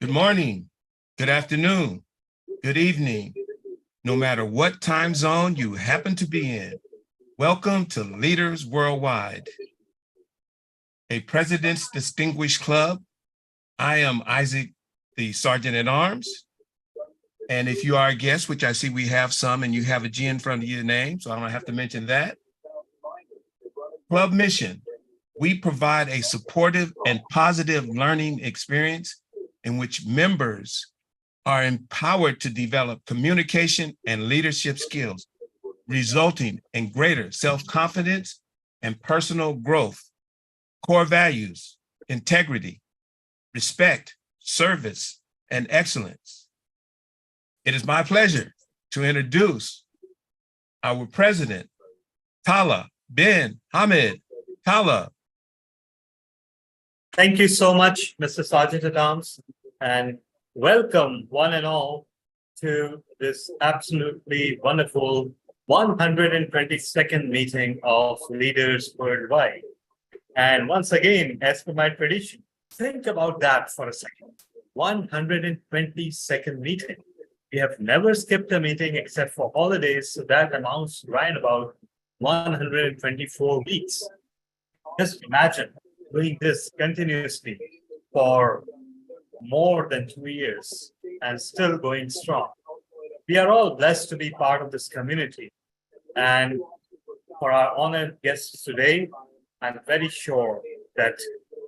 Good morning, good afternoon, good evening, no matter what time zone you happen to be in. Welcome to Leaders Worldwide, a President's Distinguished Club. I am Isaac, the Sergeant at Arms. And if you are a guest, which I see we have some, and you have a G in front of your name, so I don't have to mention that. Club mission, we provide a supportive and positive learning experience in which members are empowered to develop communication and leadership skills, resulting in greater self-confidence and personal growth. Core values, integrity, respect, service, and excellence. It is my pleasure to introduce our president, Tala bin Hamid. Tala. Thank you so much, Mr. Sergeant at Arms, and welcome one and all to this absolutely wonderful 122nd meeting of Leaders Worldwide. And once again, as per my tradition, think about that for a second. 122nd meeting. We have never skipped a meeting except for holidays, so that amounts right about 124 weeks. Just imagine doing this continuously for more than 2 years and still going strong. We are all blessed to be part of this community. And for our honored guests today, I'm very sure that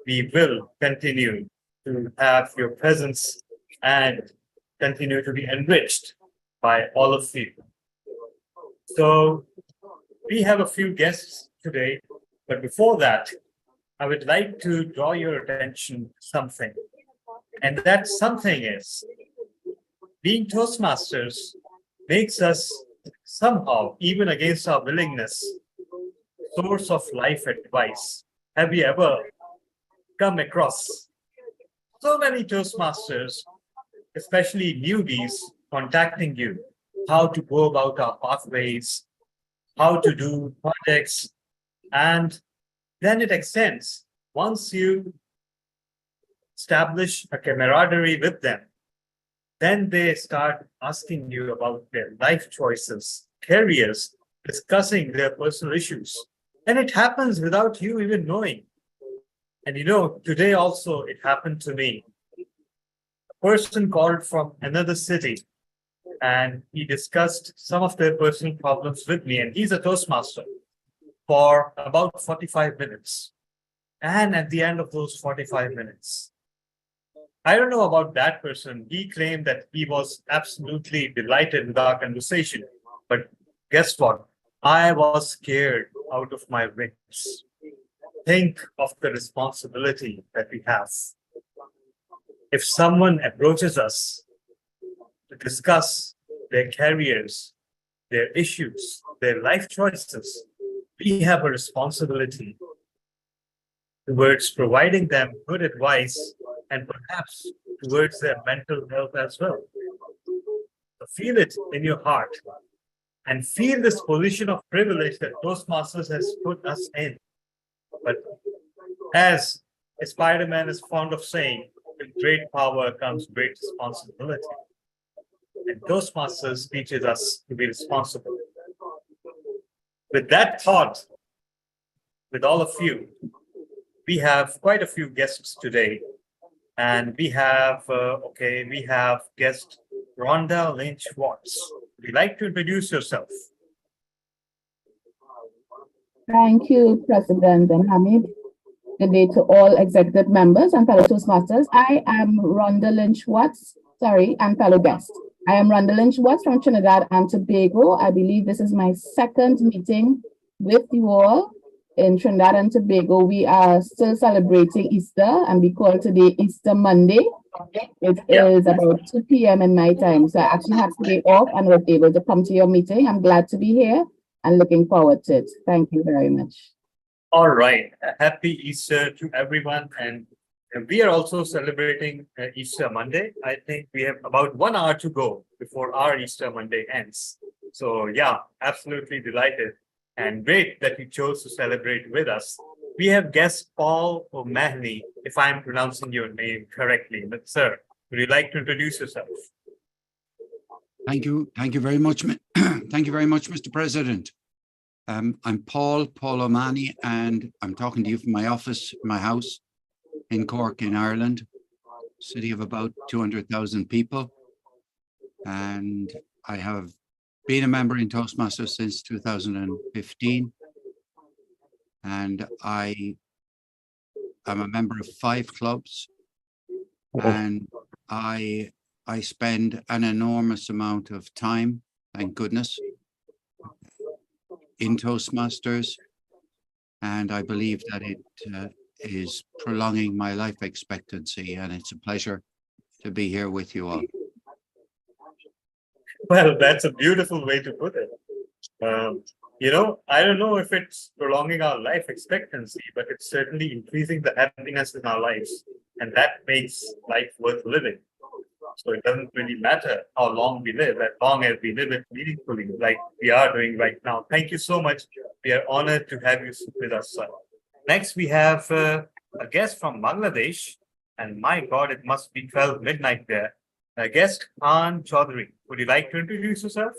we will continue to have your presence and continue to be enriched by all of you. So we have a few guests today, but before that, I would like to draw your attention to something. And that something is being Toastmasters makes us somehow, even against our willingness, source of life advice. Have you ever come across so many Toastmasters, especially newbies, contacting you, how to go about our pathways, how to do projects, and then it extends. Once you establish a camaraderie with them, then they start asking you about their life choices, careers, discussing their personal issues. And it happens without you even knowing. And you know, today also it happened to me. A person called from another city and he discussed some of their personal problems with me. And he's a Toastmaster for about 45 minutes. And at the end of those 45 minutes, I don't know about that person. He claimed that he was absolutely delighted with our conversation. But guess what? I was scared out of my wits. Think of the responsibility that we have. If someone approaches us to discuss their careers, their issues, their life choices, we have a responsibility towards providing them good advice and perhaps towards their mental health as well. So feel it in your heart and feel this position of privilege that Toastmasters has put us in. But as Spider-Man is fond of saying, with great power comes great responsibility. And Toastmasters teaches us to be responsible. With that thought, with all of you, we have quite a few guests today. And we have, we have guest Rhonda Lynch-Watts. Would you like to introduce yourself? Thank you, President Hamid. Good day to all executive members and fellow Toastmasters. I am Rhonda Lynch-Watts, and fellow guests. I am Rhonda Lynch-Watts from Trinidad and Tobago. I believe this is my second meeting with you all in Trinidad and Tobago. We are still celebrating Easter, and we call today Easter Monday. It is about 2 p.m. in my time, so I actually have today off and was able to come to your meeting. I'm glad to be here and looking forward to it. Thank you very much. All right. Happy Easter to everyone. And we are also celebrating Easter Monday. I think we have about 1 hour to go before our Easter Monday ends. So yeah, absolutely delighted. and great that you chose to celebrate with us. We have guest Paul O'Mahony, if I'm pronouncing your name correctly. But sir, would you like to introduce yourself? Thank you. Thank you very much. Thank you very much, Mr. President. I'm Paul O'Mahony, and I'm talking to you from my office, my house in Cork, in Ireland, city of about 200,000 people. And I have been a member in Toastmasters since 2015. And I am a member of 5 clubs, and I spend an enormous amount of time, thank goodness, in Toastmasters, and I believe that it is prolonging my life expectancy, and it's a pleasure to be here with you all. Well, that's a beautiful way to put it. I don't know if it's prolonging our life expectancy, but it's certainly increasing the happiness in our lives, and that makes life worth living. So it doesn't really matter how long we live, as long as we live it meaningfully, like we are doing right now. Thank you so much. We are honored to have you with us, sir. Next, we have a guest from Bangladesh, and my God, it must be 12 midnight there. A guest, Khan Chaudhary. Would you like to introduce yourself?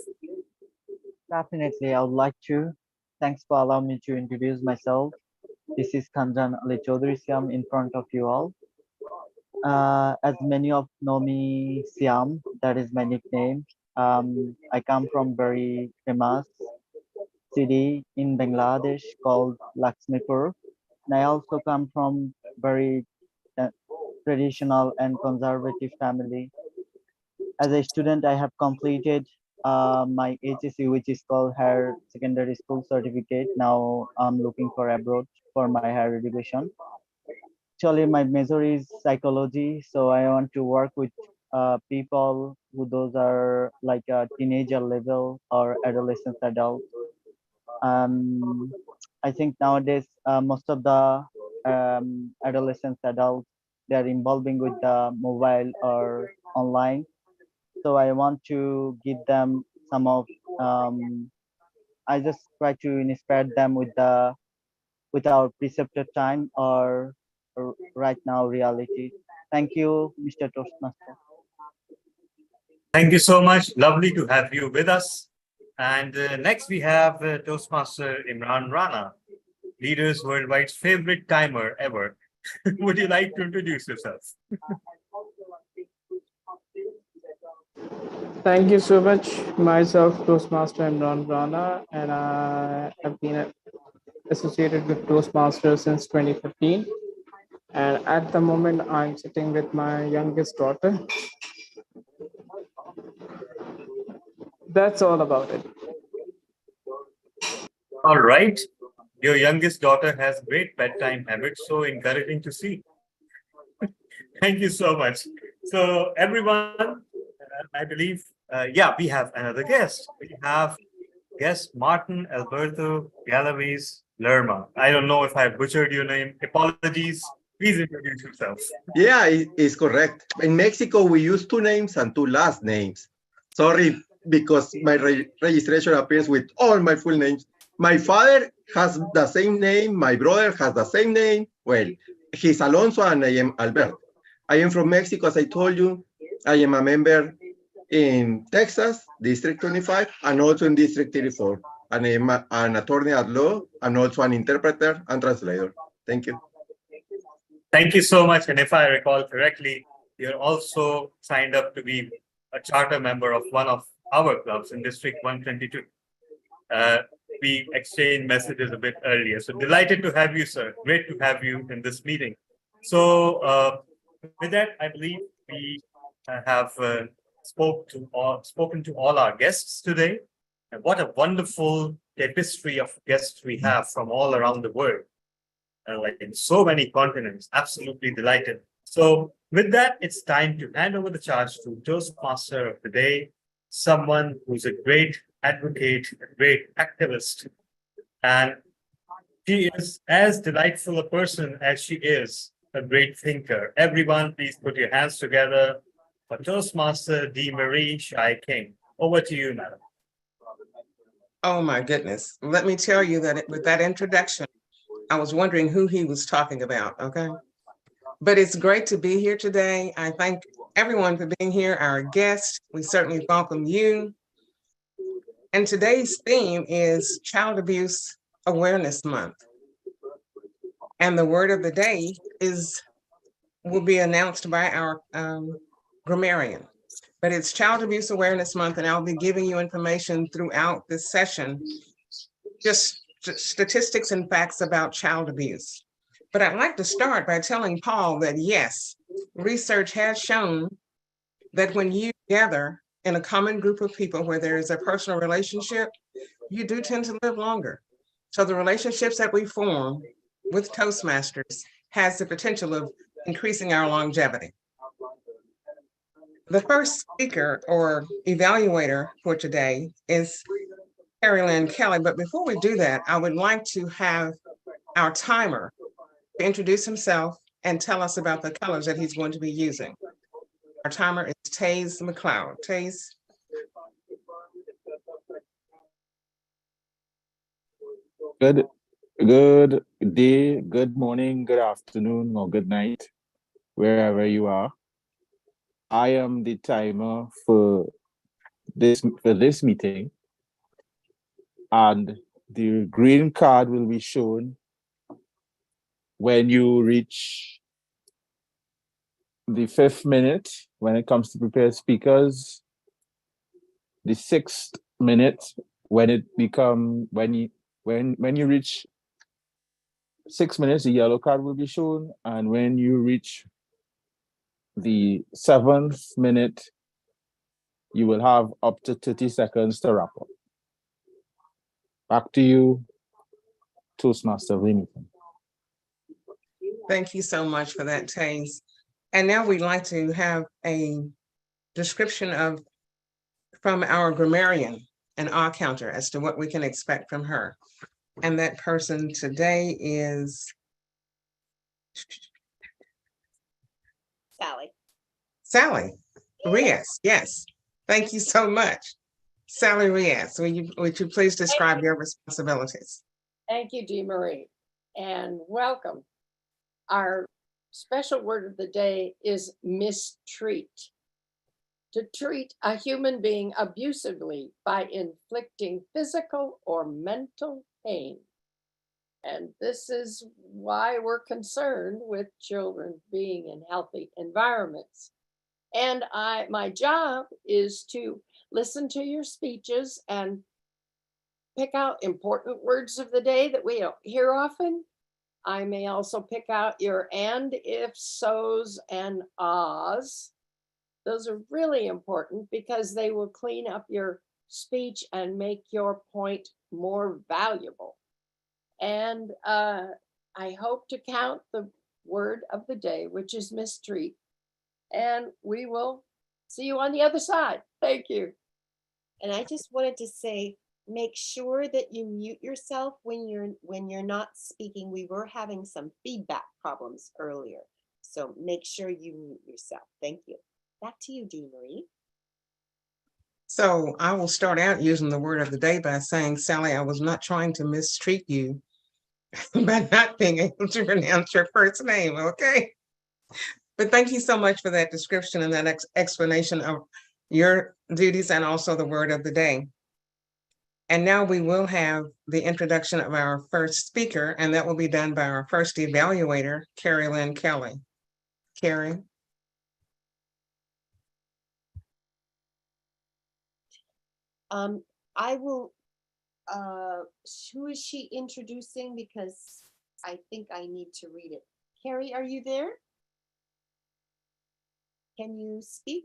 Definitely, I would like to. Thanks for allowing me to introduce myself. This is Kanjan Ali Chaudhary Siam in front of you all. As many of know me, Siam, that is my nickname. I come from very famous city in Bangladesh called Lakshmipur. And I also come from very traditional and conservative family. As a student, I have completed my HSC, which is called Higher Secondary School Certificate. Now I'm looking for abroad for my higher education. Actually, my major is psychology, so I want to work with people who those are like a teenager level or adolescent adult. I think nowadays most of the adolescent adults, they're involving with the mobile or online. So I want to give them some of I just try to inspire them with our preceptor time or right now reality. Thank you, Mr. Toastmaster. Thank you so much. Lovely to have you with us. And next we have Toastmaster Imran Rana, Leaders Worldwide's favorite timer ever. Would you like to introduce yourself? Thank you so much. Myself, Toastmaster Imran Rana, and I have been associated with Toastmasters since 2015. And at the moment, I'm sitting with my youngest daughter. That's all about it. All right. Your youngest daughter has great bedtime habits, so encouraging to see. Thank you so much. So everyone, I believe, we have another guest. We have guest Martin Alberto Galaviz Lerma. I don't know if I butchered your name. Apologies. Please introduce yourself. Yeah, it's correct. In Mexico, we use 2 names and 2 last names. Sorry, because my registration appears with all my full names. My father has the same name. My brother has the same name. Well, he's Alonso and I am Alberto. I am from Mexico, as I told you. I am a member in Texas, District 25, and also in District 34. And I am an attorney at law and also an interpreter and translator. Thank you. Thank you so much. And if I recall correctly, you're also signed up to be a charter member of one of our clubs in District 122. We exchanged messages a bit earlier. So delighted to have you, sir. Great to have you in this meeting. So with that, I believe we have spoken to all our guests today. And what a wonderful tapestry of guests we have from all around the world. Like in so many continents, absolutely delighted. So with that, it's time to hand over the charge to Toastmaster of the day, someone who's a great advocate, a great activist. And she is as delightful a person as she is a great thinker. Everyone, please put your hands together for Toastmaster D. Marie Shai King. Over to you, madam. Oh my goodness. Let me tell you that with that introduction, I was wondering who he was talking about, okay? But it's great to be here today. I thank everyone for being here, our guests. We certainly welcome you. And today's theme is Child Abuse Awareness Month. And the word of the day will be announced by our grammarian. But it's Child Abuse Awareness Month, and I'll be giving you information throughout this session, just statistics and facts about child abuse. But I'd like to start by telling Paul that yes, research has shown that when you gather in a common group of people where there is a personal relationship, you do tend to live longer. So the relationships that we form with Toastmasters has the potential of increasing our longevity. The first speaker or evaluator for today is Carrie Lynn Kelly. But before we do that, I would like to have our timer introduce himself and tell us about the colors that he's going to be using. Our timer is Taze McLeod. Taze. Good day, good morning, good afternoon, or good night, wherever you are. I am the timer for this meeting, and the green card will be shown when you reach the 5th minute when it comes to prepared speakers, the 6th minute when you reach 6 minutes, the yellow card will be shown, and when you reach the 7th minute, you will have up to 30 seconds to wrap up. Back to you, Toastmaster Remington. Thank you so much for that, Taze. And now we'd like to have a description from our grammarian, an R counter, as to what we can expect from her. And that person today is Sally Rias. Yes, thank you so much. Sally Rias, would you please describe your responsibilities? Thank you, Dee Marie, and welcome. Our special word of the day is mistreat. To treat a human being abusively by inflicting physical or mental pain. And this is why we're concerned with children being in healthy environments. And my job is to listen to your speeches and pick out important words of the day that we don't hear often. I may also pick out your and, if, so's, and ahs. Those are really important because they will clean up your speech and make your point more valuable. And I hope to count the word of the day, which is mistreat. And we will see you on the other side. Thank you. And I just wanted to say, make sure that you mute yourself when you're not speaking. We were having some feedback problems earlier. So make sure you mute yourself. Thank you. Back to you, Dee Marie. So I will start out using the word of the day by saying, Sally, I was not trying to mistreat you by not being able to pronounce your first name, okay? But thank you so much for that description and that explanation of your duties and also the word of the day. And now we will have the introduction of our first speaker, and that will be done by our first evaluator, Carrie Lynn Kelly. Carrie. I will, who is she introducing? Because I think I need to read it. Carrie, are you there? Can you speak?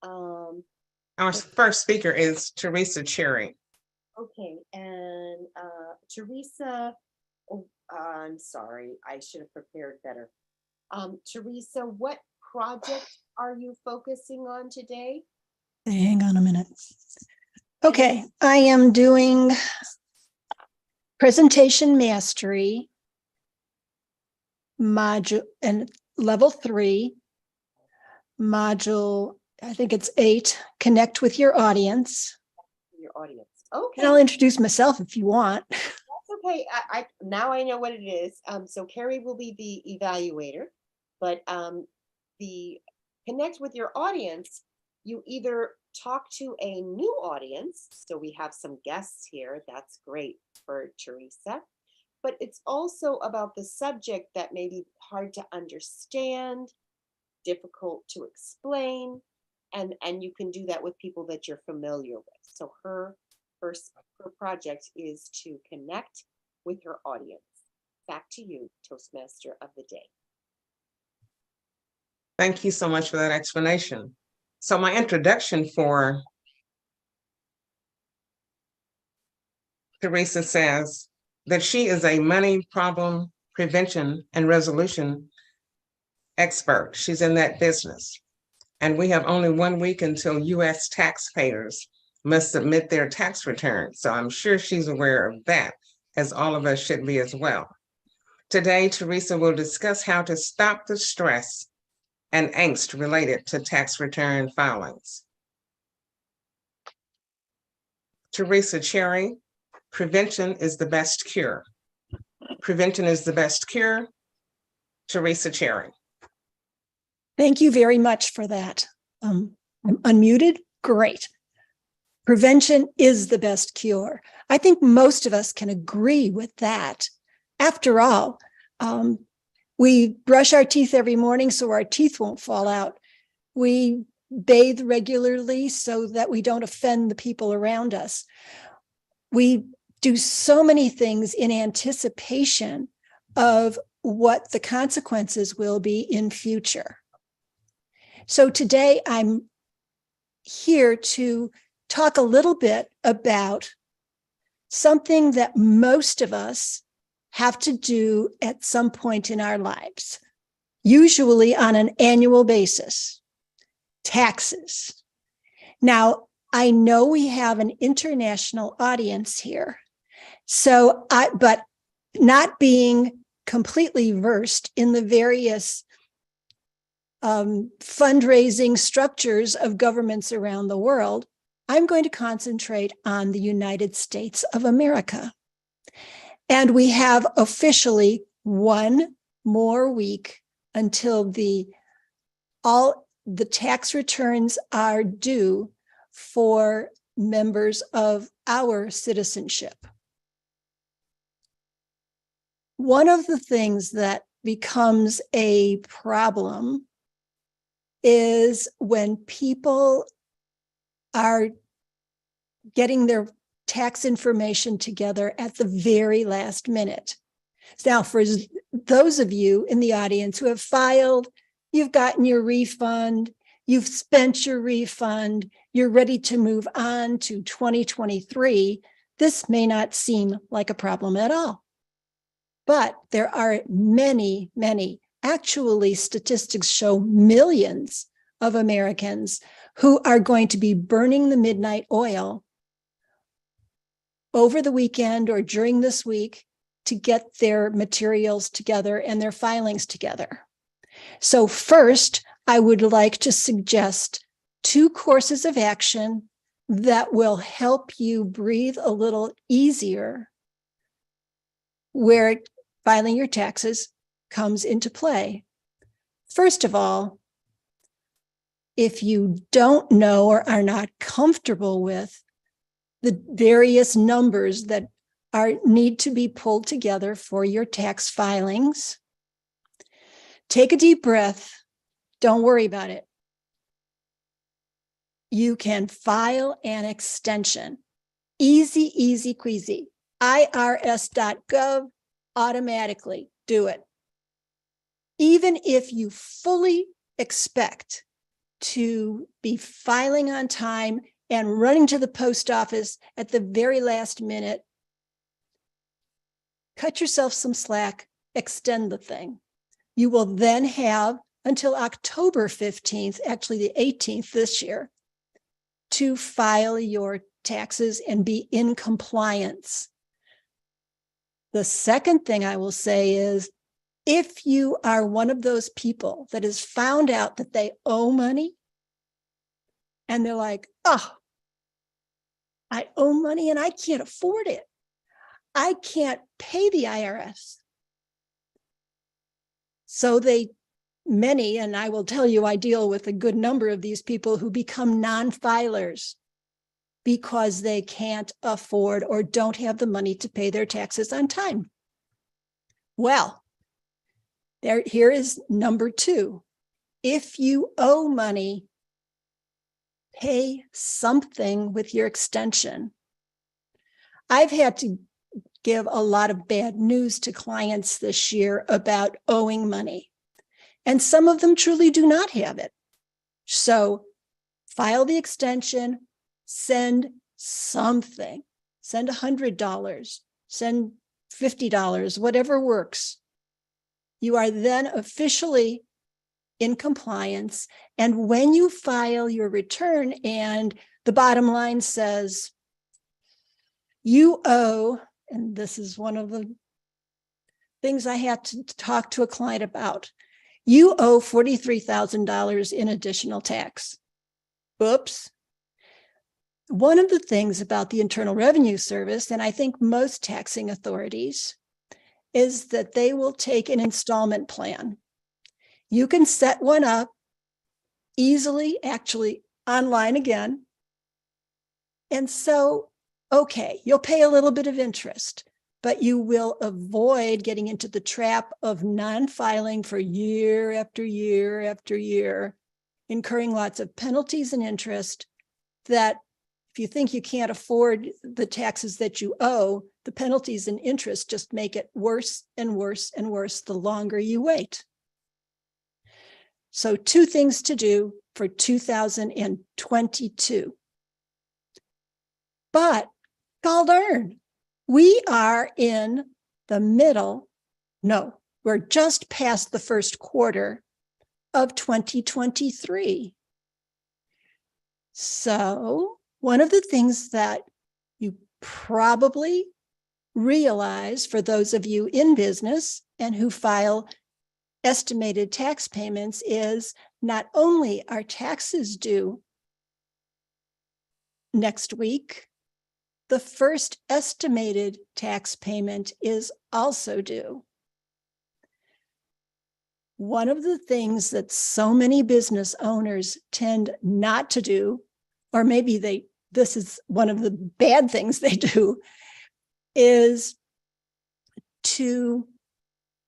Our first speaker is Teresa Cherry. Okay, and Teresa, oh, I'm sorry, I should have prepared better. Teresa, what project are you focusing on today? Hang on a minute. Okay, I am doing presentation mastery module and level 3 module. I think it's 8. Connect with your audience. Your audience. Okay. And I'll introduce myself if you want. That's okay. Now I know what it is. So Carrie will be the evaluator, but the connect with your audience, you either talk to a new audience. So we have some guests here. That's great for Teresa. But it's also about the subject that may be hard to understand, difficult to explain, and you can do that with people that you're familiar with. So her project is to connect with her audience. Back to you, Toastmaster of the day. Thank you so much for that explanation. So my introduction for Teresa says that she is a money problem prevention and resolution expert. She's in that business. And we have only 1 week until US taxpayers must submit their tax returns. So I'm sure she's aware of that, as all of us should be as well. Today, Teresa will discuss how to stop the stress and angst related to tax return filings. Teresa Cherry, prevention is the best cure. Prevention is the best cure. Teresa Cherry. Thank you very much for that. I'm unmuted. Great. Prevention is the best cure. I think most of us can agree with that. After all, we brush our teeth every morning so our teeth won't fall out. We bathe regularly so that we don't offend the people around us. We do so many things in anticipation of what the consequences will be in future. So today I'm here to talk a little bit about something that most of us have to do at some point in our lives, usually on an annual basis: taxes. Now, I know we have an international audience here, but not being completely versed in the various fundraising structures of governments around the world, I'm going to concentrate on the United States of America. And we have officially 1 more week until all the tax returns are due for members of our citizenship. One of the things that becomes a problem is when people are getting their tax information together at the very last minute. Now, for those of you in the audience who have filed, you've gotten your refund, you've spent your refund, you're ready to move on to 2023, this may not seem like a problem at all. But there are many, actually statistics show millions of Americans who are going to be burning the midnight oil over the weekend or during this week to get their materials together and their filings together. So first, I would like to suggest 2 courses of action that will help you breathe a little easier where filing your taxes comes into play. First of all, if you don't know or are not comfortable with the various numbers that need to be pulled together for your tax filings, take a deep breath. Don't worry about it. You can file an extension. Easy, easy, queasy. IRS.gov, automatically do it. Even if you fully expect to be filing on time and running to the post office at the very last minute, cut yourself some slack, extend the thing. You will then have until October 15th, actually the 18th this year, to file your taxes and be in compliance. The second thing I will say is, if you are one of those people that has found out that they owe money and they're like, oh, I owe money and I can't afford it. I can't pay the IRS. So many, and I will tell you, I deal with a good number of these people who become non-filers because they can't afford or don't have the money to pay their taxes on time. Well, here is number 2. If you owe money, pay something with your extension. I've had to give a lot of bad news to clients this year about owing money, and some of them truly do not have it. So file the extension, send something, send $100, send $50, whatever works. You are then officially in compliance. And when you file your return and the bottom line says, you owe, and this is one of the things I had to talk to a client about, you owe $43,000 in additional tax. Oops. One of the things about the Internal Revenue Service, and I think most taxing authorities, is that they will take an installment plan. You can set one up easily, actually online again. And so, okay, you'll pay a little bit of interest, but you will avoid getting into the trap of non-filing for year after year after year, incurring lots of penalties and interest that if you think you can't afford the taxes that you owe, the penalties and interest just make it worse and worse and worse the longer you wait. So 2 things to do for 2022. But gall darn, we are in the middle. No, we're just past the first quarter of 2023. So one of the things that you probably realize for those of you in business and who file estimated tax payments is not only are taxes due next week, the first estimated tax payment is also due. One of the things that so many business owners tend not to do, or maybe this is one of the bad things they do, is to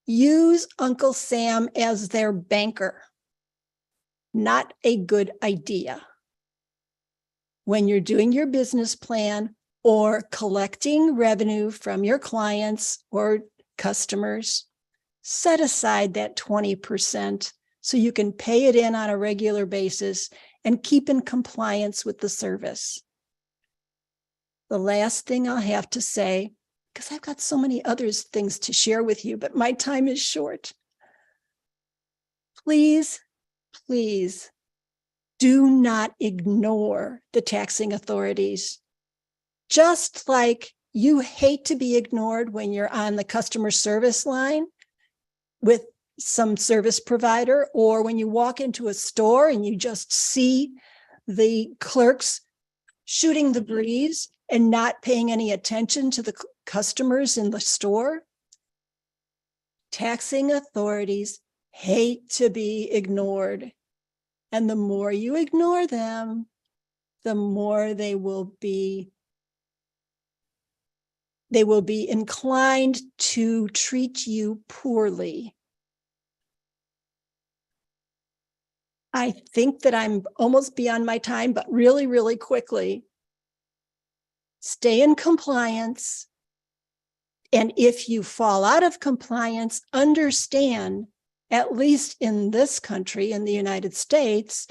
use Uncle Sam as their banker. Not a good idea. When you're doing your business plan or collecting revenue from your clients or customers, set aside that 20% so you can pay it in on a regular basis and keep in compliance with the service. The last thing I'll have to say, because I've got so many other things to share with you, but my time is short. Please, please do not ignore the taxing authorities. Just like you hate to be ignored when you're on the customer service line with some service provider, or when you walk into a store and you just see the clerks shooting the breeze and not paying any attention to the customers in the store. Taxing authorities hate to be ignored. And the more you ignore them, the more they will be inclined to treat you poorly. I think that I'm almost beyond my time, but really, really quickly, stay in compliance. And if you fall out of compliance, understand, at least in this country, in the United States,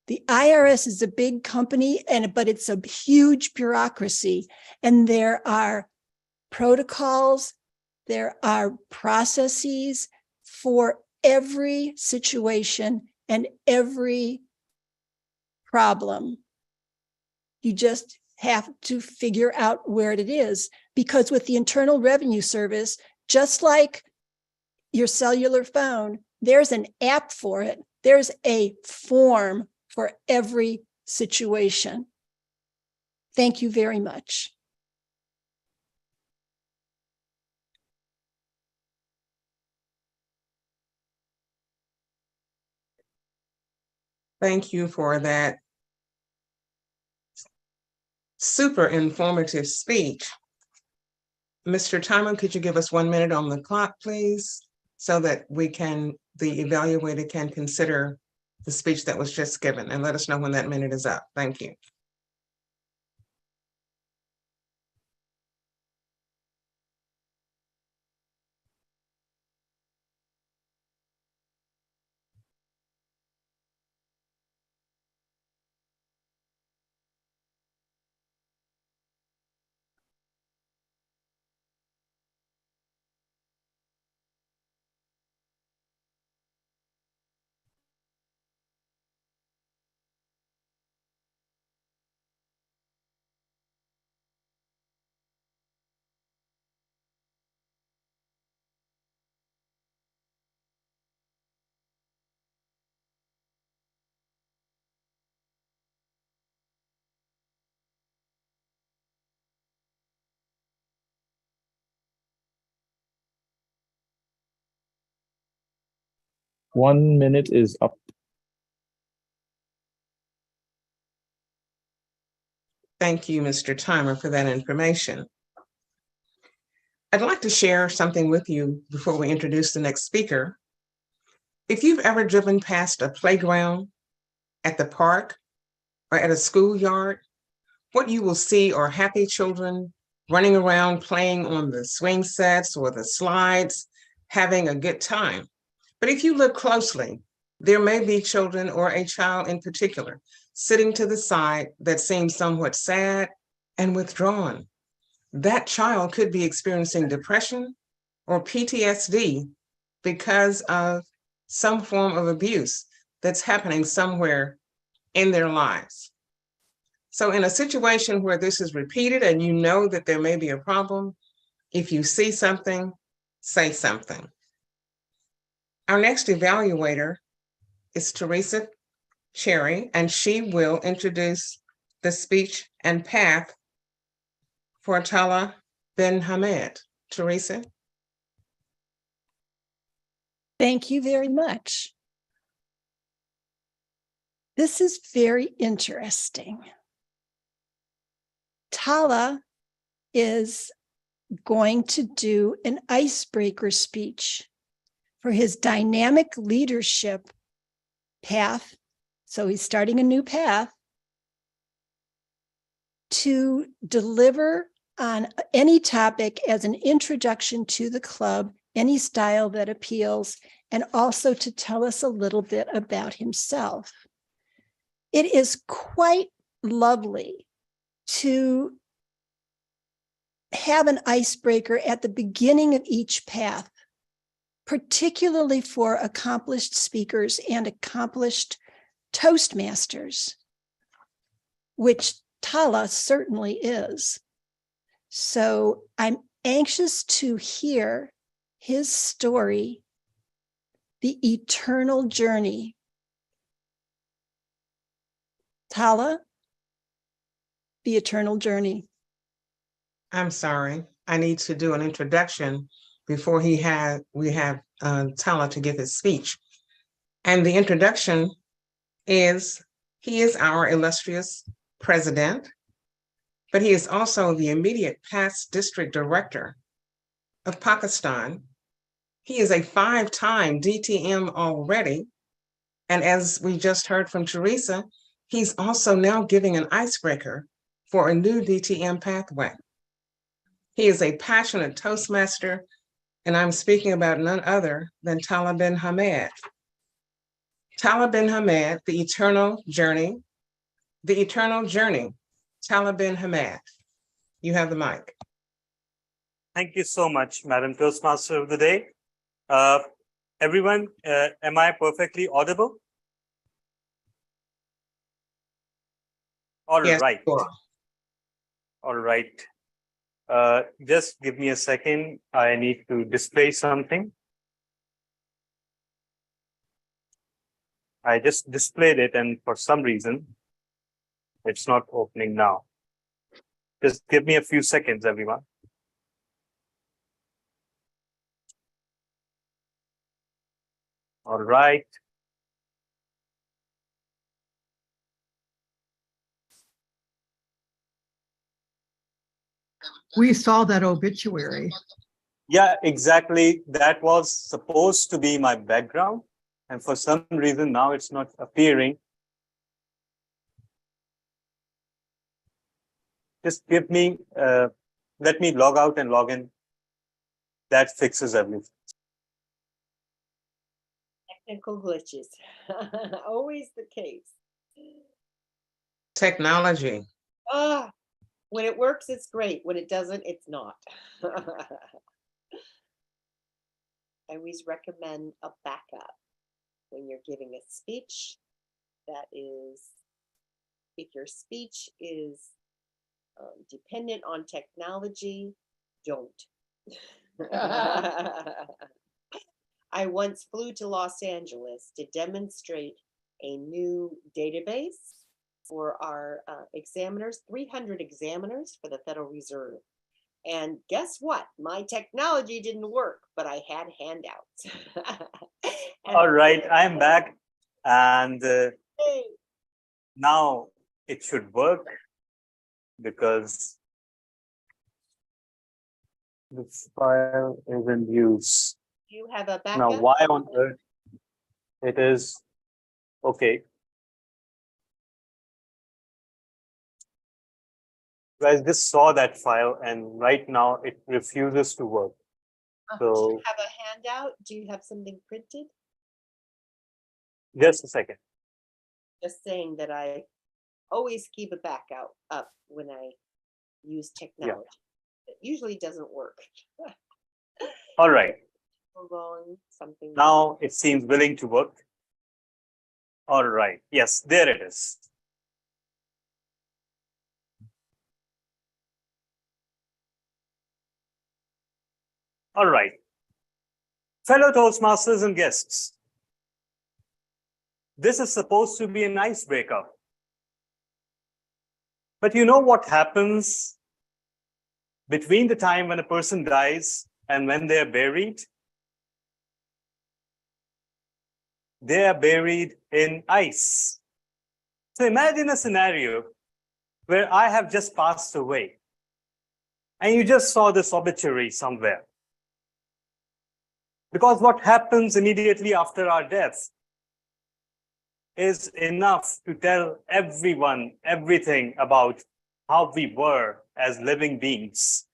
the IRS is a big company, but it's a huge bureaucracy. And there are protocols, there are processes for every situation and every problem. You just have to figure out where it is, because with the Internal Revenue Service, just like your cellular phone, there's an app for it. There's a form for every situation. Thank you very much. Thank you for that super informative speech. Mr. Timer, could you give us 1 minute on the clock, please? So that the evaluator can consider the speech that was just given and let us know when that minute is up. Thank you. One minute is up. Thank you, Mr. Timer, for that information. I'd like to share something with you before we introduce the next speaker. If you've ever driven past a playground, at the park, or at a schoolyard, what you will see are happy children running around playing on the swing sets or the slides, having a good time. But if you look closely, there may be children or a child in particular sitting to the side that seems somewhat sad and withdrawn. That child could be experiencing depression or PTSD because of some form of abuse that's happening somewhere in their lives. So in a situation where this is repeated and you know that there may be a problem, if you see something, say something. Our next evaluator is Teresa Cherry, and she will introduce the speech and path for Tala Ben Hamed. Teresa. Thank you very much. This is very interesting. Tala is going to do an icebreaker speech for his dynamic leadership path. So he's starting a new path to deliver on any topic as an introduction to the club, any style that appeals, and also to tell us a little bit about himself. It is quite lovely to have an icebreaker at the beginning of each path, particularly for accomplished speakers and accomplished Toastmasters, which Tala certainly is. So I'm anxious to hear his story, the eternal journey. Tala, the eternal journey. I'm sorry, I need to do an introduction before we have Tala to give his speech. And the introduction is, he is our illustrious president, but he is also the immediate past district director of Pakistan. He is a 5-time DTM already. And as we just heard from Teresa, he's also now giving an icebreaker for a new DTM pathway. He is a passionate Toastmaster, and I'm speaking about none other than Tala Ben Hamed. Tala Ben Hamed, the eternal journey, Tala Ben Hamed. You have the mic. Thank you so much, Madam Toastmaster of the Day. Everyone, am I perfectly audible? All Yes, right. sure. All right. Just give me a second. I need to display something. I just displayed it, and for some reason, it's not opening now. Just give me a few seconds, everyone. All right. We saw that obituary. Yeah, exactly. That was supposed to be my background. And for some reason, now it's not appearing. Just give me, let me log out and log in. That fixes everything. Technical glitches. Always the case. Technology. Ah, when it works, it's great. When it doesn't, it's not. I always recommend a backup when you're giving a speech. That is, if your speech is dependent on technology, don't. I once flew to Los Angeles to demonstrate a new database for our examiners, 300 examiners for the Federal Reserve. And guess what? My technology didn't work, but I had handouts. All right, I'm back. And now it should work because the file is in use. You have a backup? Now, why on earth it is okay? You guys just saw that file, and right now it refuses to work. Do you So have a handout? Do you have something printed? just a second. Just saying that I always keep a backup up when I use technology. It usually doesn't work. All right. Wrong, something. Now it seems willing to work. All right. Yes, there it is. All right. Fellow Toastmasters and guests, this is supposed to be an icebreaker. But you know what happens between the time when a person dies and when they're buried? They are buried in ice. So imagine a scenario where I have just passed away and you just saw this obituary somewhere. Because what happens immediately after our death is enough to tell everyone everything about how we were as living beings.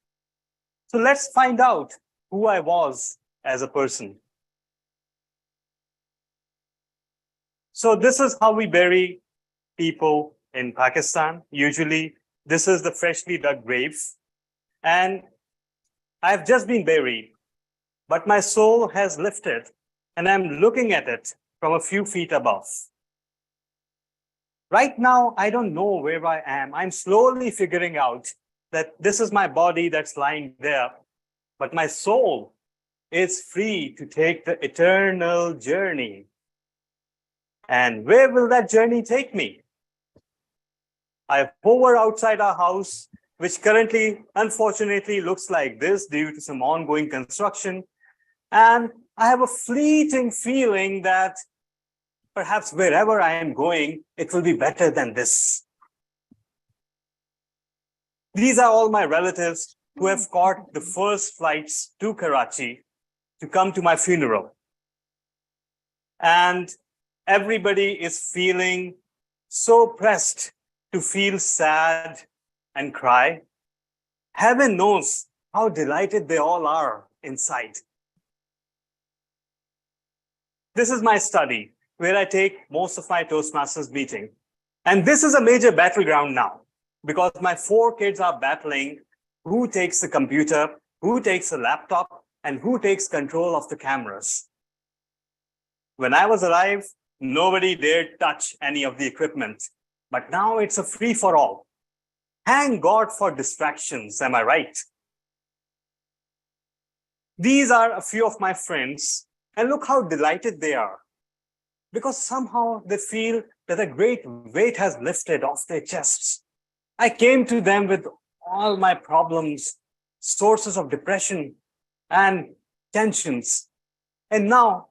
So let's find out who I was as a person. So this is how we bury people in Pakistan. Usually, this is the freshly dug grave. And I've just been buried, but my soul has lifted and I'm looking at it from a few feet above. Right now, I don't know where I am. I'm slowly figuring out that this is my body that's lying there, but my soul is free to take the eternal journey. And where will that journey take me? I hover outside our house, which currently, unfortunately, looks like this due to some ongoing construction. And I have a fleeting feeling that perhaps wherever I am going, it will be better than this. These are all my relatives who have caught the first flights to Karachi to come to my funeral. And everybody is feeling so pressed to feel sad and cry. Heaven knows how delighted they all are inside. This is my study, where I take most of my Toastmasters meeting. And this is a major battleground now, because my 4 kids are battling who takes the computer, who takes the laptop, and who takes control of the cameras. When I was alive, nobody dared touch any of the equipment, but now it's a free-for-all. Thank God for distractions, am I right? These are a few of my friends, and look how delighted they are, because somehow they feel that a great weight has lifted off their chests. I came to them with all my problems, sources of depression and tensions. And now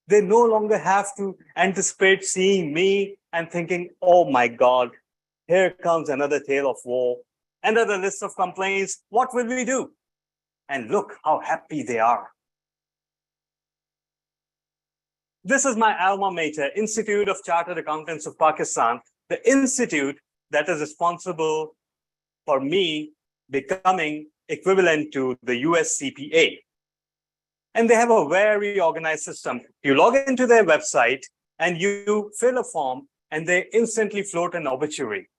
they no longer have to anticipate seeing me and thinking, oh my God, here comes another tale of woe, another list of complaints. What will we do? And look how happy they are. This is my alma mater, Institute of Chartered Accountants of Pakistan, the institute that is responsible for me becoming equivalent to the US CPA. And they have a very organized system. You log into their website and you fill a form and they instantly float an obituary,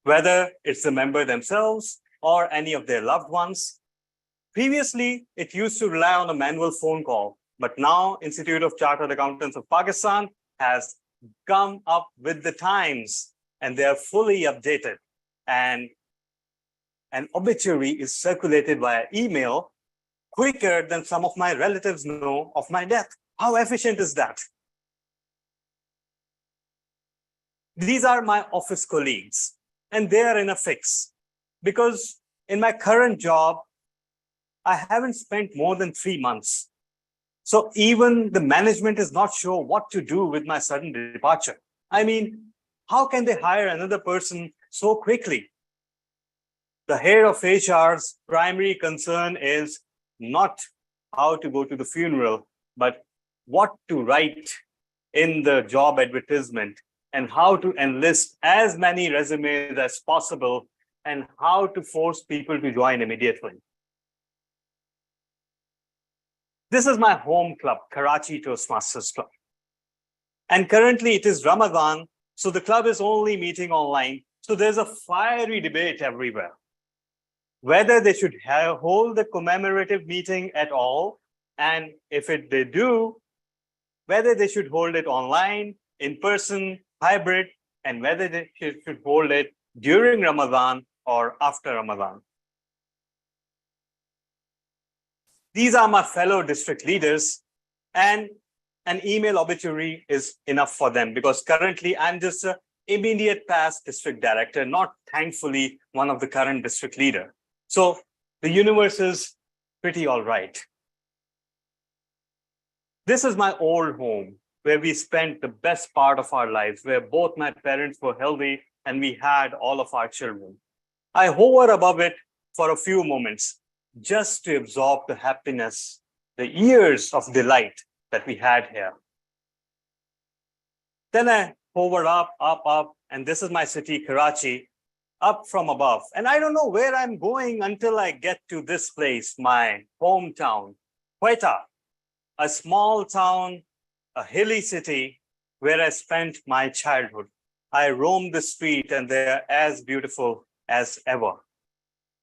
whether it's the member themselves or any of their loved ones. Previously, it used to rely on a manual phone call, but now Institute of Chartered Accountants of Pakistan has come up with the times and they are fully updated. And an obituary is circulated via email quicker than some of my relatives know of my death. How efficient is that? These are my office colleagues, and they are in a fix because in my current job, I haven't spent more than 3 months. So even the management is not sure what to do with my sudden departure. I mean, how can they hire another person so quickly? The head of HR's primary concern is not how to go to the funeral, but what to write in the job advertisement and how to enlist as many resumes as possible and how to force people to join immediately. This is my home club, Karachi Toastmasters Club. And currently it is Ramadan, so the club is only meeting online. So there's a fiery debate everywhere, whether they should hold the commemorative meeting at all, and if they do, whether they should hold it online, in person, hybrid, and whether they should hold it during Ramadan or after Ramadan. These are my fellow district leaders, and an email obituary is enough for them because currently I'm just an immediate past district director, not thankfully one of the current district leader. So the universe is pretty all right. This is my old home where we spent the best part of our lives, where both my parents were healthy and we had all of our children. I hover above it for a few moments just to absorb the happiness, the years of delight that we had here. Then I hover up, and this is my city, Karachi, up from above. And I don't know where I'm going until I get to this place, my hometown, Quetta, a small town, a hilly city where I spent my childhood. I roam the street and they're as beautiful as ever.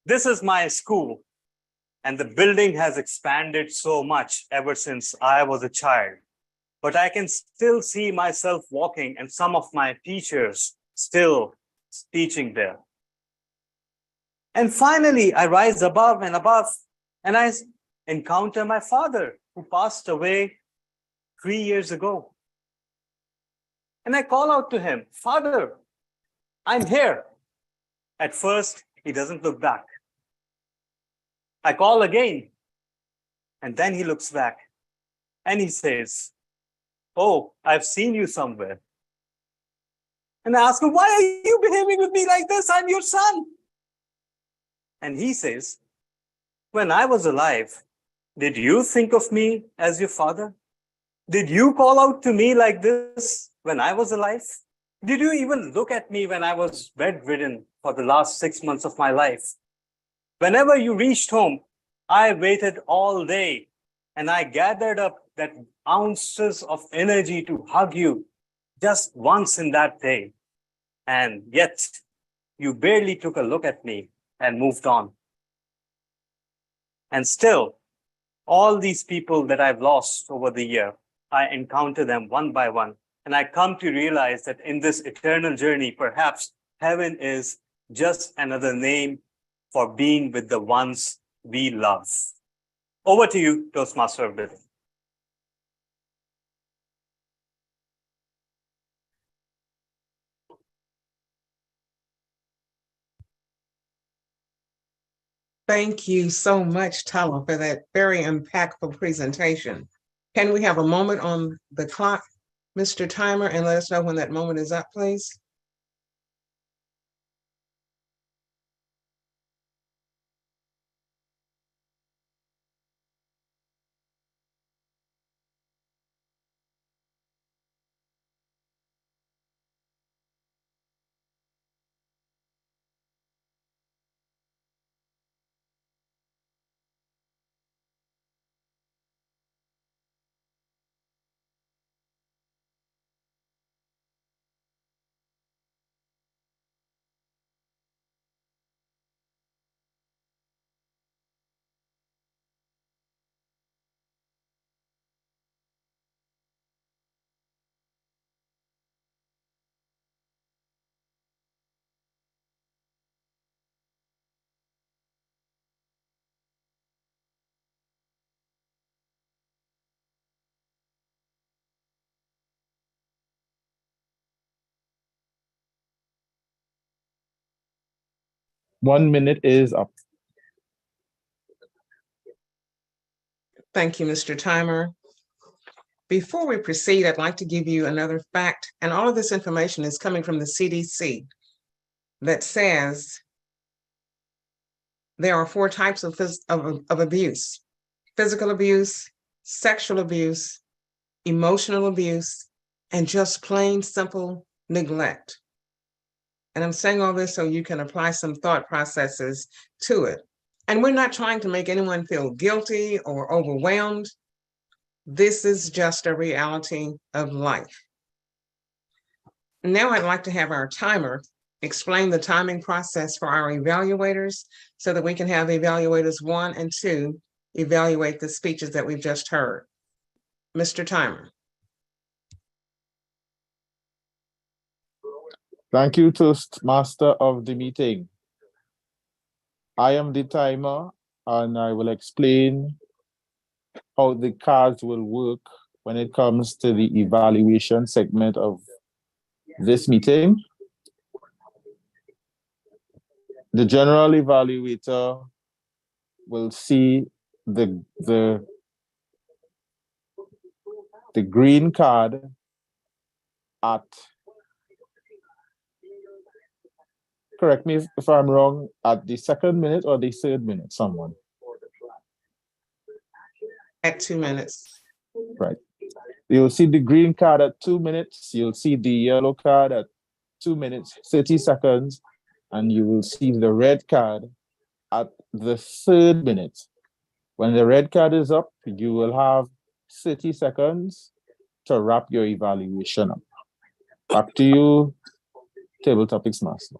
This is my school, and the building has expanded so much ever since I was a child. But I can still see myself walking and some of my teachers still teaching there. And finally, I rise above and above, and I encounter my father who passed away 3 years ago. And I call out to him, "Father, I'm here." At first, he doesn't look back. I call again, and then he looks back and he says, "Oh, I've seen you somewhere." And I ask him, "Why are you behaving with me like this? I'm your son." And he says, "When I was alive, did you think of me as your father? Did you call out to me like this when I was alive? Did you even look at me when I was bedridden for the last 6 months of my life? Whenever you reached home, I waited all day and I gathered up that ounces of energy to hug you just once in that day. And yet you barely took a look at me and moved on. And still, all these people that I've lost over the year, I encounter them one by one. And I come to realize that in this eternal journey, perhaps heaven is just another name for being with the ones we love. Over to you, Toastmaster of the Day. Thank you so much, Tala, for that very impactful presentation. Can we have a moment on the clock, Mr. Timer, and let us know when that moment is up, please? One minute is up. Thank you, Mr. Timer. Before we proceed, I'd like to give you another fact, and all of this information is coming from the CDC that says there are 4 types of abuse: physical abuse, sexual abuse, emotional abuse, and just plain simple neglect. And I'm saying all this so you can apply some thought processes to it. And we're not trying to make anyone feel guilty or overwhelmed. This is just a reality of life. Now I'd like to have our timer explain the timing process for our evaluators so that we can have evaluators 1 and 2 evaluate the speeches that we've just heard. Mr. Timer. Thank you, Toastmaster of the meeting. I am the timer, and I will explain how the cards will work when it comes to the evaluation segment of this meeting. The general evaluator will see the green card at, correct me if I'm wrong, at the 2nd minute or the 3rd minute, someone? At 2 minutes. Right. You'll see the green card at 2 minutes. You'll see the yellow card at 2 minutes, 30 seconds. And you will see the red card at the 3rd minute. When the red card is up, you will have 30 seconds to wrap your evaluation up. Back to you, Table Topics Master.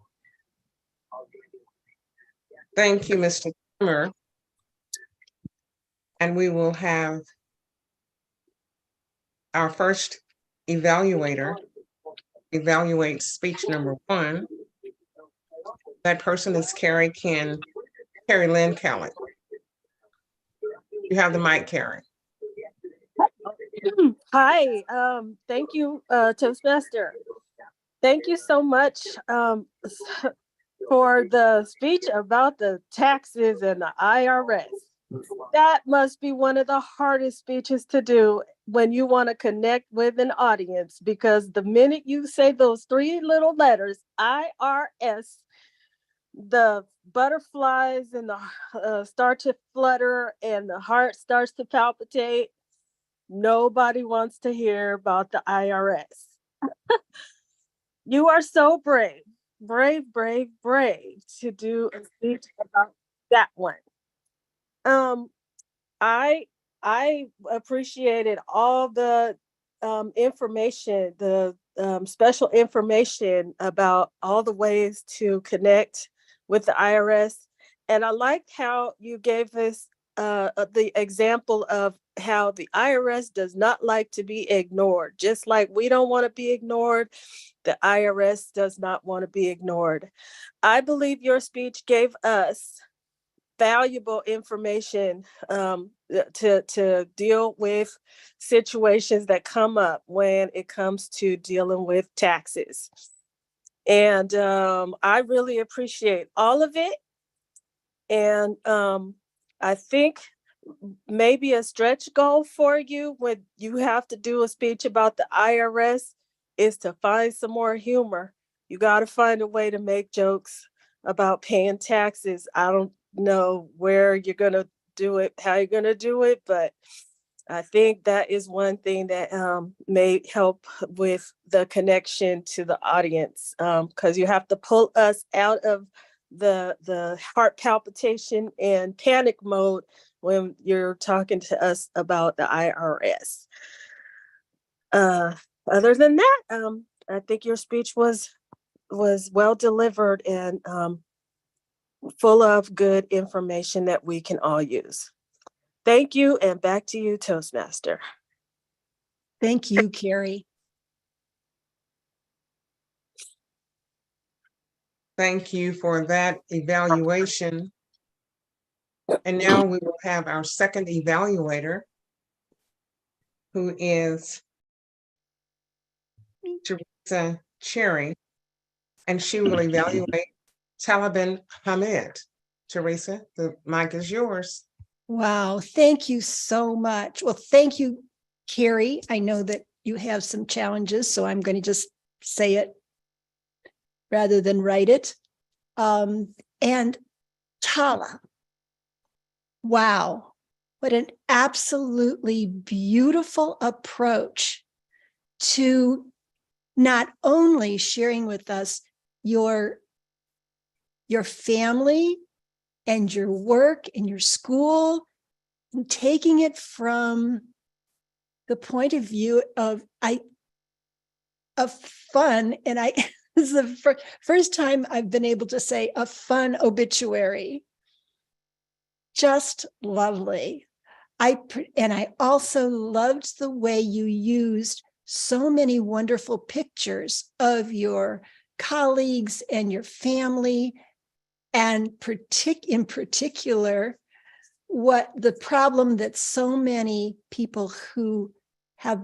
Thank you, Mr. Timer. And we will have our first evaluator evaluate speech number 1. That person is Carrie Lynn Kelly. You have the mic, Carrie. Hi, thank you, Toastmaster. Thank you so much for the speech about the taxes and the IRS. That must be one of the hardest speeches to do when you want to connect with an audience, because the minute you say those 3 little letters, IRS, the butterflies and the start to flutter and the heart starts to palpitate. Nobody wants to hear about the IRS. You are so brave to do a speech about that one. I appreciated all the information, the special information about all the ways to connect with the IRS. And I liked how you gave us the example of how the IRS does not like to be ignored. Just like we don't want to be ignored, the IRS does not want to be ignored. I believe your speech gave us valuable information to deal with situations that come up when it comes to dealing with taxes. And I really appreciate all of it. And I think maybe a stretch goal for you when you have to do a speech about the IRS is to find some more humor. You got to find a way to make jokes about paying taxes. I don't know where you're going to do it, how you're going to do it, but I think that is one thing that may help with the connection to the audience, because you have to pull us out of the heart palpitation and panic mode when you're talking to us about the IRS. Other than that, I think your speech was well delivered and full of good information that we can all use. Thank you, and back to you, Toastmaster. Thank you, Carrie. Thank you for that evaluation. And now we will have our second evaluator, who is Teresa Cherry, and she will evaluate Taliban Hamid. Teresa, the mic is yours. Wow, thank you so much. Well, thank you, Carrie. I know that you have some challenges, so I'm going to just say it rather than write it. And Tala, wow, what an absolutely beautiful approach to not only sharing with us your family and your work and your school, and taking it from the point of view of fun. And this is the first time I've been able to say a fun obituary. Just lovely. And I also loved the way you used so many wonderful pictures of your colleagues and your family, and in particular, what the problem that so many people who have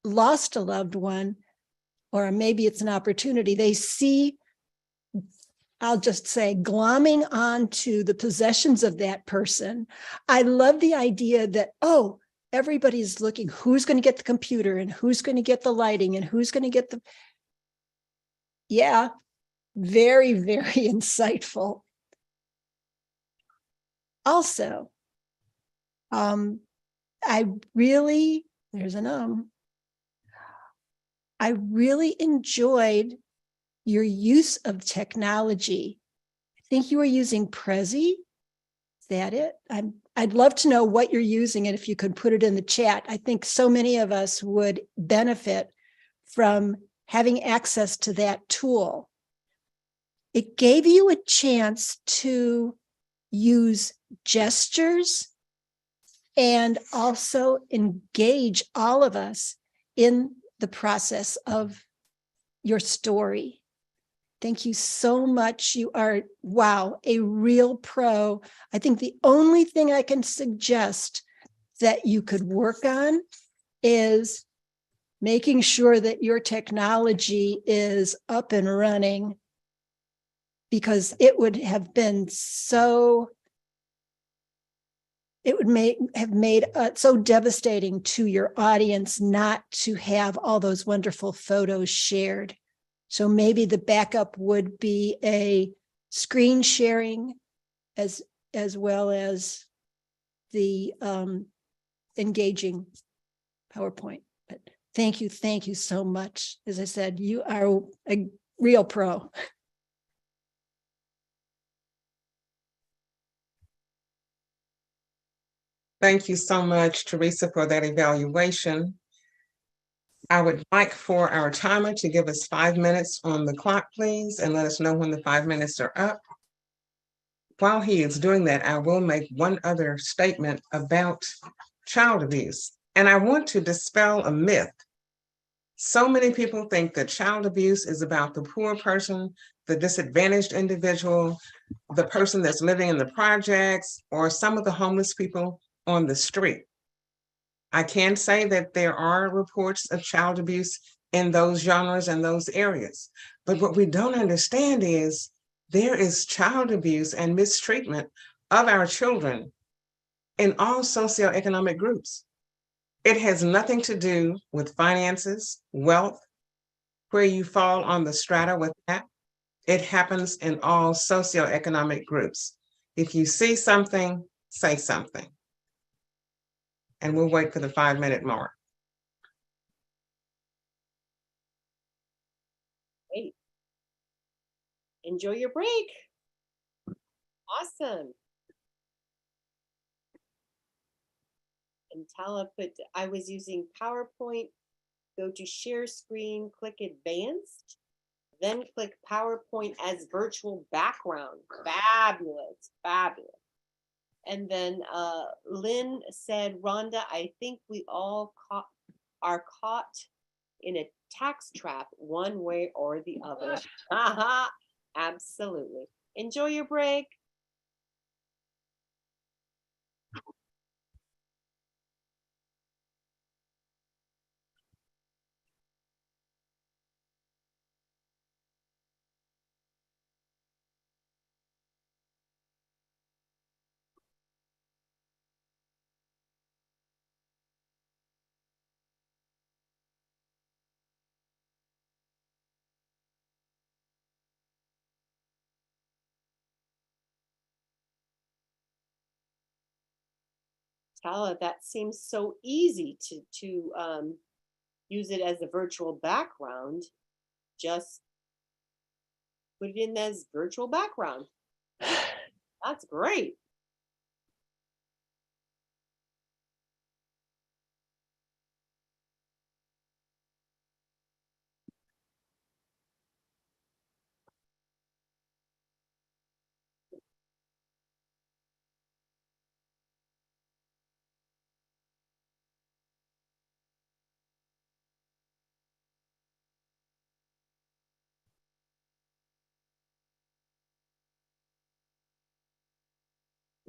lost a loved one, or maybe it's an opportunity, they see, I'll just say, glomming onto the possessions of that person. I love the idea that, oh, everybody's looking, who's going to get the computer and who's going to get the lighting and who's going to get the, yeah, very, very insightful. Also, I really enjoyed your use of technology. I think you were using Prezi. Is that it? I'd love to know what you're using, and if you could put it in the chat. I think so many of us would benefit from having access to that tool. It gave you a chance to use gestures and also engage all of us in the process of your story. Thank you so much. You are, wow, a real pro. I think the only thing I can suggest that you could work on is making sure that your technology is up and running, because it would have been so, it would have made so devastating to your audience not to have all those wonderful photos shared. So maybe the backup would be a screen sharing as well as the engaging PowerPoint. But thank you so much. As I said, you are a real pro. Thank you so much, Teresa, for that evaluation. I would like for our timer to give us 5 minutes on the clock, please, and let us know when the 5 minutes are up. While he is doing that, I will make one other statement about child abuse. And I want to dispel a myth. So many people think that child abuse is about the poor person, the disadvantaged individual, the person that's living in the projects, or some of the homeless people on the street. I can say that there are reports of child abuse in those genres and those areas. But what we don't understand is there is child abuse and mistreatment of our children in all socioeconomic groups. It has nothing to do with finances, wealth, where you fall on the strata with that. It happens in all socioeconomic groups. If you see something, say something. And we'll wait for the 5-minute mark. Great. Enjoy your break. Awesome. And Tala put, I was using PowerPoint. Go to share screen, click advanced, then click PowerPoint as virtual background. Fabulous, fabulous. And then Lynn said, Rhonda, I think we all are caught in a tax trap one way or the other. Absolutely. Enjoy your break. Tala, that seems so easy to use it as a virtual background. Just put it in as virtual background. That's great.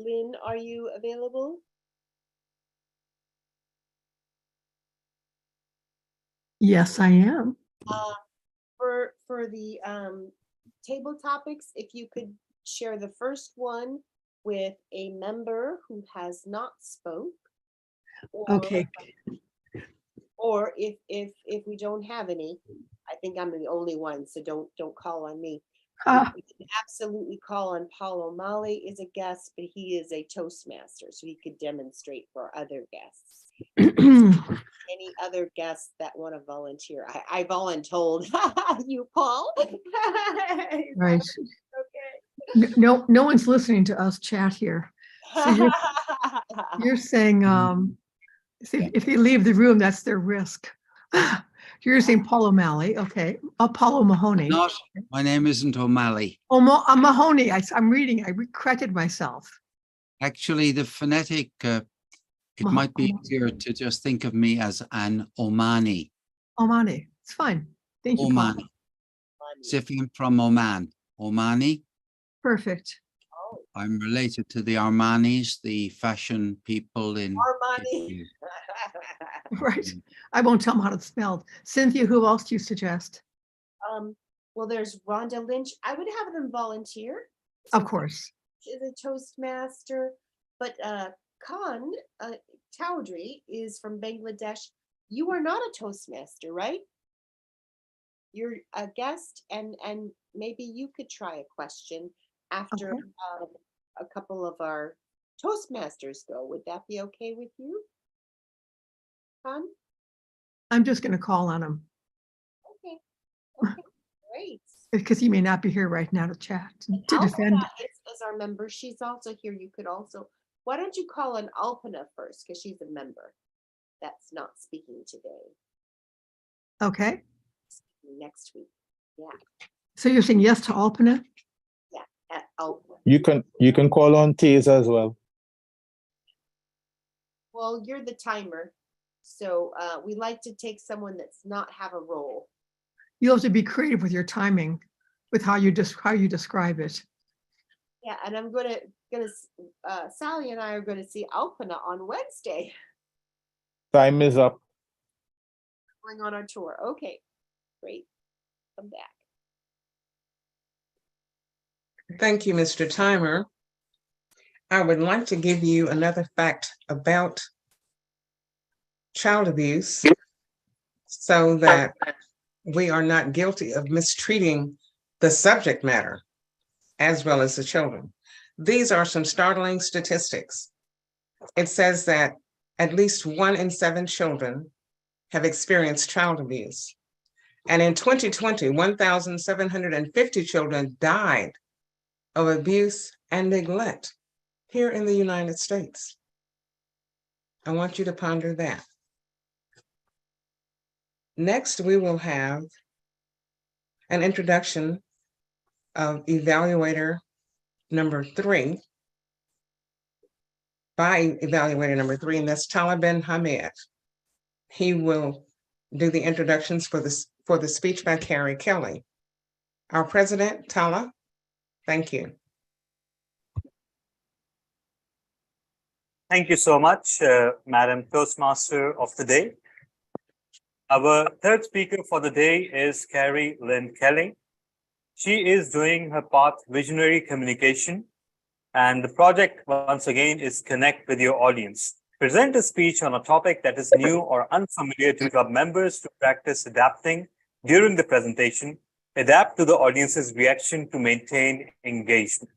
Lynn, are you available? Yes, I am. For the table topics, if you could share the first one with a member who has not spoke. Okay. Or if we don't have any, I think I'm the only one, so don't call on me. You can absolutely call on Paul O'Malley is a guest, but he is a Toastmaster, so he could demonstrate for other guests. Any other guests that want to volunteer? I voluntold you, Paul. Right. Okay. No one's listening to us chat here. So you're saying if they leave the room, that's their risk. You're saying Paul O'Malley, okay. Apollo Mahoney. Not, my name isn't O'Malley. Oh, Mahoney. I'm reading. I corrected myself. Actually, the phonetic, it might be easier to just think of me as an Omani. Omani. It's fine. Thank you, Paul. Omani. As if I'm from Oman. Omani. Perfect. I'm related to the Armanis, the fashion people in Armani. Right. I won't tell them how to spell. Cynthia, who else do you suggest? Well, there's Rhonda Lynch. I would have them volunteer. Of course. Is a Toastmaster, but Khan Chowdhury is from Bangladesh. You are not a Toastmaster, right? You're a guest, and maybe you could try a question after a couple of our Toastmasters go. Would that be okay with you, Khan? I'm just going to call on him. Okay. Okay. Great. Because he may not be here right now to chat, to defend. Is our member. She's also here. You could also, why don't you call on Alpana first, because she's a member that's not speaking today. Okay. Speaking next week. Yeah. So you're saying yes to Alpana? Yeah, at Alpana. You can call on Taser as well. Well, you're the timer. So we like to take someone that's not have a role. You have to be creative with your timing, with how you describe it. Yeah, and I'm gonna Sally and I are gonna see Alpana on Wednesday. Time is up. Going on our tour. Okay, great. Come back. Thank you, Mr. Timer. I would like to give you another fact about child abuse so that we are not guilty of mistreating the subject matter as well as the children. These are some startling statistics. It says that at least 1 in 7 children have experienced child abuse. And in 2020, 1,750 children died of abuse and neglect here in the United States. I want you to ponder that. Next, we will have an introduction of evaluator number 3 by evaluator number 3, and that's Tala Ben Hamed. He will do the introductions for the speech by Carrie Kelly. Our president, Tala, thank you. Thank you so much, Madam Toastmaster of the day. Our third speaker for the day is Carrie Lynn Kelly. She is doing her path Visionary Communication, and the project, once again, is Connect with Your Audience. Present a speech on a topic that is new or unfamiliar to club members to practice adapting during the presentation, adapt to the audience's reaction to maintain engagement.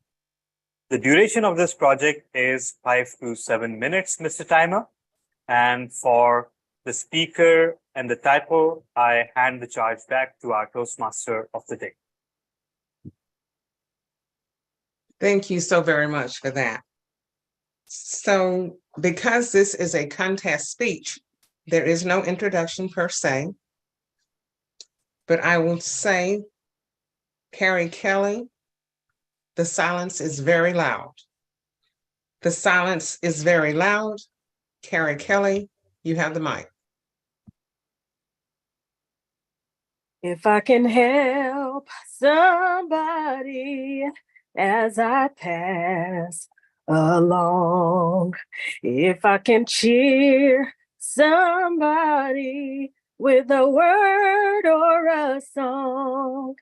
The duration of this project is 5 to 7 minutes, Mr. Timer. And for the speaker and the typo, I hand the charge back to our Toastmaster of the day. Thank you so very much for that. So because this is a contest speech, there is no introduction per se, but I will say, Carrie Kelly, the silence is very loud. The silence is very loud. Carrie Kelly, you have the mic. If I can help somebody as I pass along, if I can cheer somebody with a word or a song,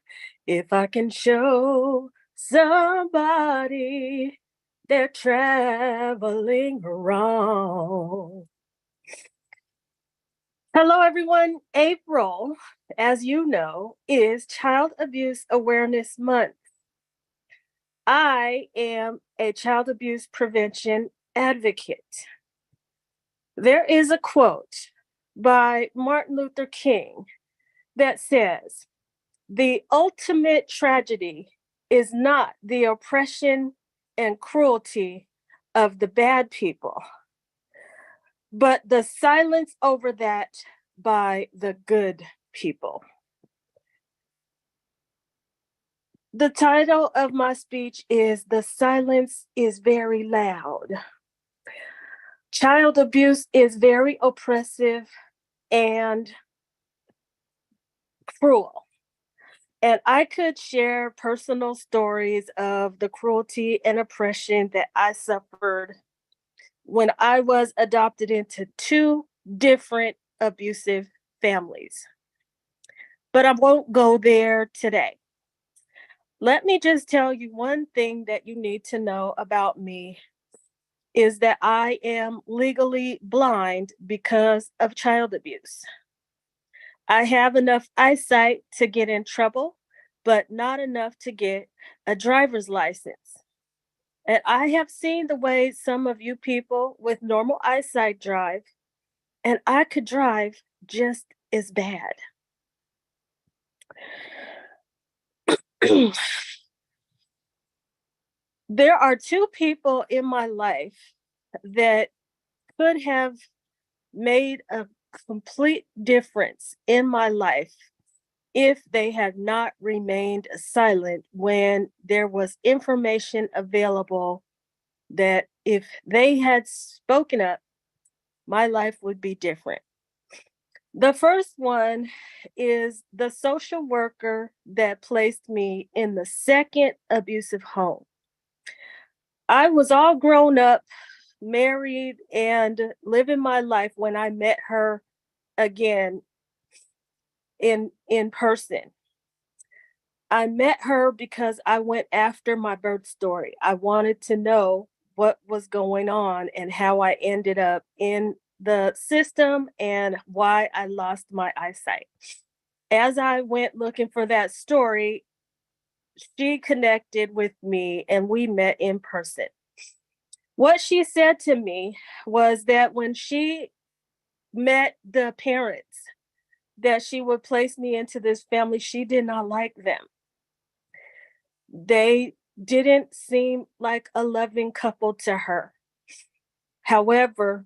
if I can show somebody they're traveling wrong. Hello, everyone. April, as you know, is Child Abuse Awareness Month. I am a child abuse prevention advocate. There is a quote by Martin Luther King that says, "The ultimate tragedy is not the oppression and cruelty of the bad people, but the silence over that by the good people." The title of my speech is "The Silence is Very Loud." Child abuse is very oppressive and cruel. And I could share personal stories of the cruelty and oppression that I suffered when I was adopted into 2 different abusive families. But I won't go there today. Let me just tell you one thing that you need to know about me is that I am legally blind because of child abuse. I have enough eyesight to get in trouble, but not enough to get a driver's license. And I have seen the way some of you people with normal eyesight drive, and I could drive just as bad. There are 2 people in my life that could have made a complete difference in my life if they had not remained silent when there was information available that if they had spoken up, my life would be different. The first one is the social worker that placed me in the second abusive home. I was all grown up, married, and living my life when I met her again in person. I met her because I went after my birth story. I wanted to know what was going on and how I ended up in the system and why I lost my eyesight. As I went looking for that story, she connected with me and we met in person. What she said to me was that when she met the parents that she would place me into this family, she did not like them. They didn't seem like a loving couple to her. However,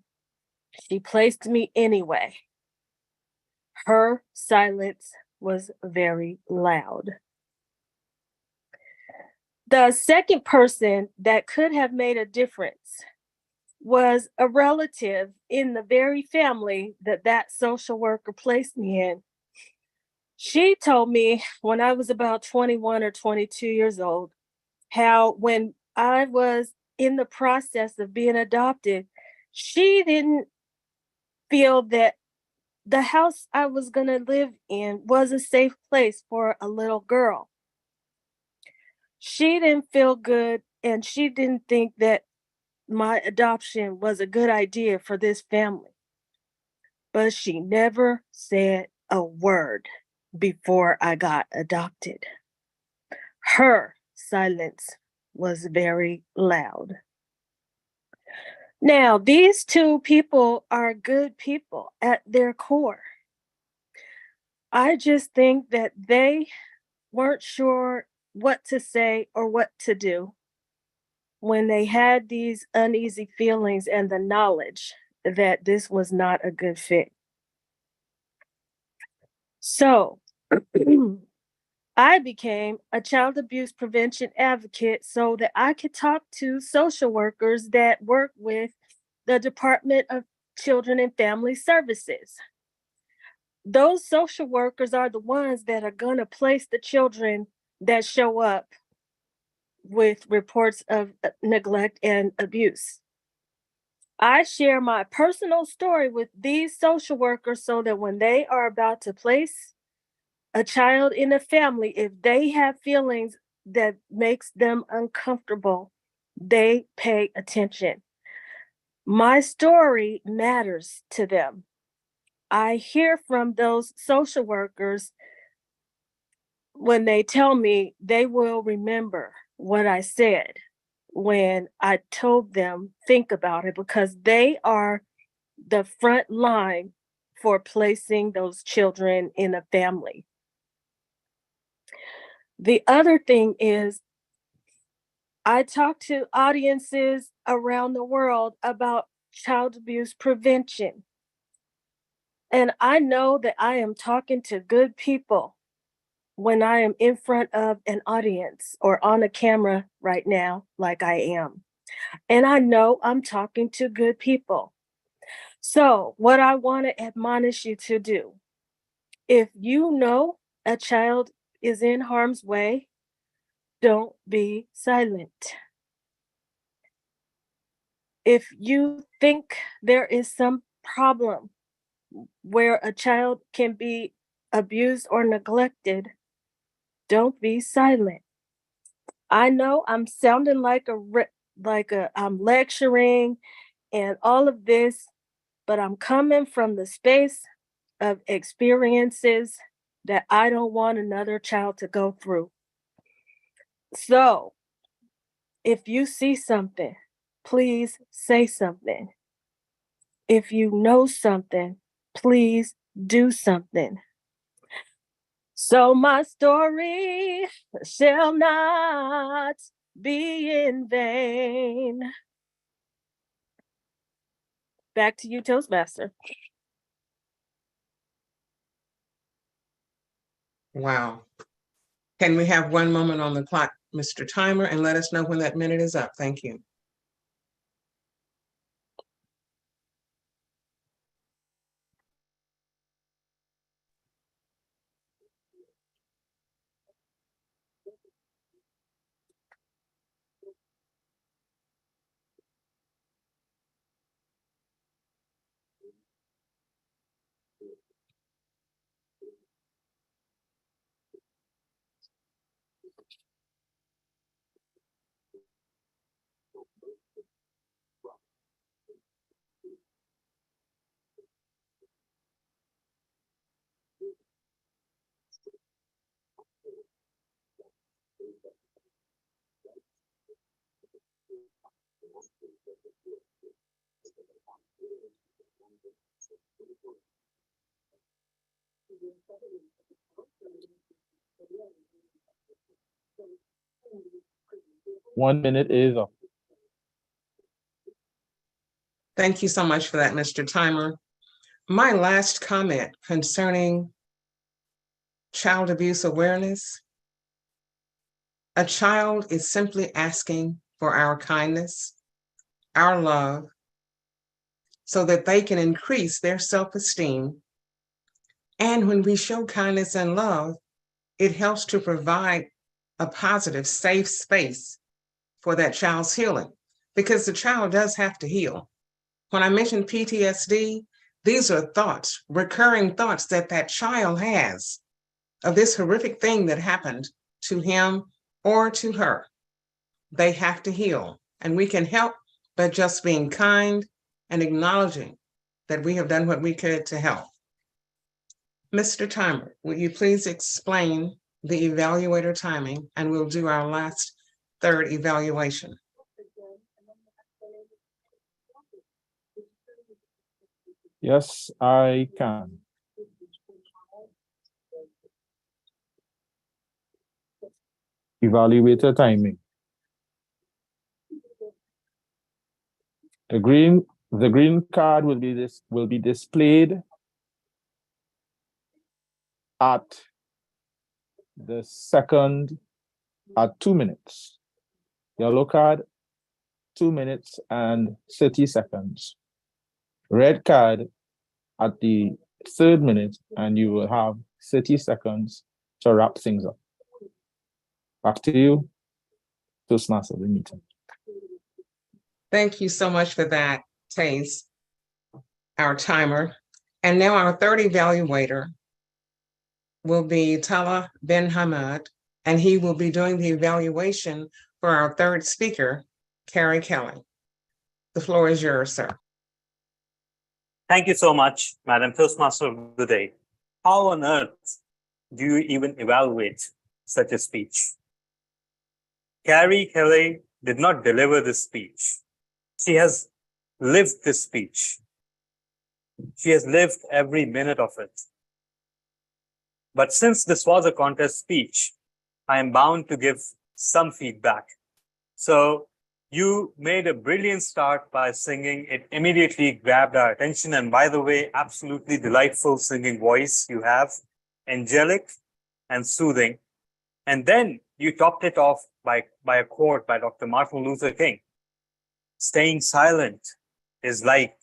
she placed me anyway. Her silence was very loud. The second person that could have made a difference was a relative in the very family that that social worker placed me in. She told me when I was about 21 or 22 years old, how when I was in the process of being adopted, she didn't feel that the house I was going to live in was a safe place for a little girl. She didn't feel good and she didn't think that my adoption was a good idea for this family. But she never said a word before I got adopted. Her silence was very loud. Now, these two people are good people at their core. I just think that they weren't sure what to say or what to do when they had these uneasy feelings and the knowledge that this was not a good fit. So I became a child abuse prevention advocate so that I could talk to social workers that work with the Department of Children and Family Services. Those social workers are the ones that are going to place the children that show up with reports of neglect and abuse. I share my personal story with these social workers so that when they are about to place a child in a family, if they have feelings that makes them uncomfortable, they pay attention. My story matters to them. I hear from those social workers when they tell me they will remember what I said when I told them, think about it, because they are the front line for placing those children in a family. The other thing is, I talk to audiences around the world about child abuse prevention. And I know that I am talking to good people when I am in front of an audience or on a camera right now, like I am. And I know I'm talking to good people. So, what I want to admonish you to do, if you know a child is in harm's way, don't be silent. If you think there is some problem where a child can be abused or neglected, don't be silent. I know I'm sounding like I'm lecturing and all of this, but I'm coming from the space of experiences that I don't want another child to go through. So, if you see something, please say something. If you know something, please do something. So my story shall not be in vain. Back to you, Toastmaster. Wow. Can we have 1 moment on the clock, Mr. Timer, and let us know when that minute is up? Thank you. 1 minute is up. Thank you so much for that, Mr. Timer. My last comment concerning child abuse awareness. A child is simply asking for our kindness, our love, so that they can increase their self-esteem. And when we show kindness and love, it helps to provide a positive, safe space for that child's healing, because the child does have to heal. When I mentioned PTSD, these are thoughts, recurring thoughts that that child has of this horrific thing that happened to him or to her. They have to heal, and we can help by just being kind and acknowledging that we have done what we could to help. Mr. Timer, will you please explain the evaluator timing, and we'll do our last third evaluation. Yes, I can. Evaluator timing. The green card will be displayed at the second at 2 minutes. Yellow card, 2 minutes and 30 seconds. Red card at the 3rd minute, and you will have 30 seconds to wrap things up. Back to you, Toastmaster of the meeting. Thank you so much for that, Taze, our timer. And now our third evaluator will be Tala Ben Hamad, and he will be doing the evaluation for our third speaker, Carrie Kelly. The floor is yours, sir. Thank you so much, Madam Toastmaster of the Day. How on earth do you even evaluate such a speech? Carrie Kelly did not deliver this speech. She has lived this speech. She has lived every minute of it. But since this was a contest speech, I am bound to give some feedback. So you made a brilliant start by singing. It immediately grabbed our attention. And by the way, absolutely delightful singing voice you have, angelic and soothing. And then you topped it off by a quote by Dr. Martin Luther King. Staying silent is like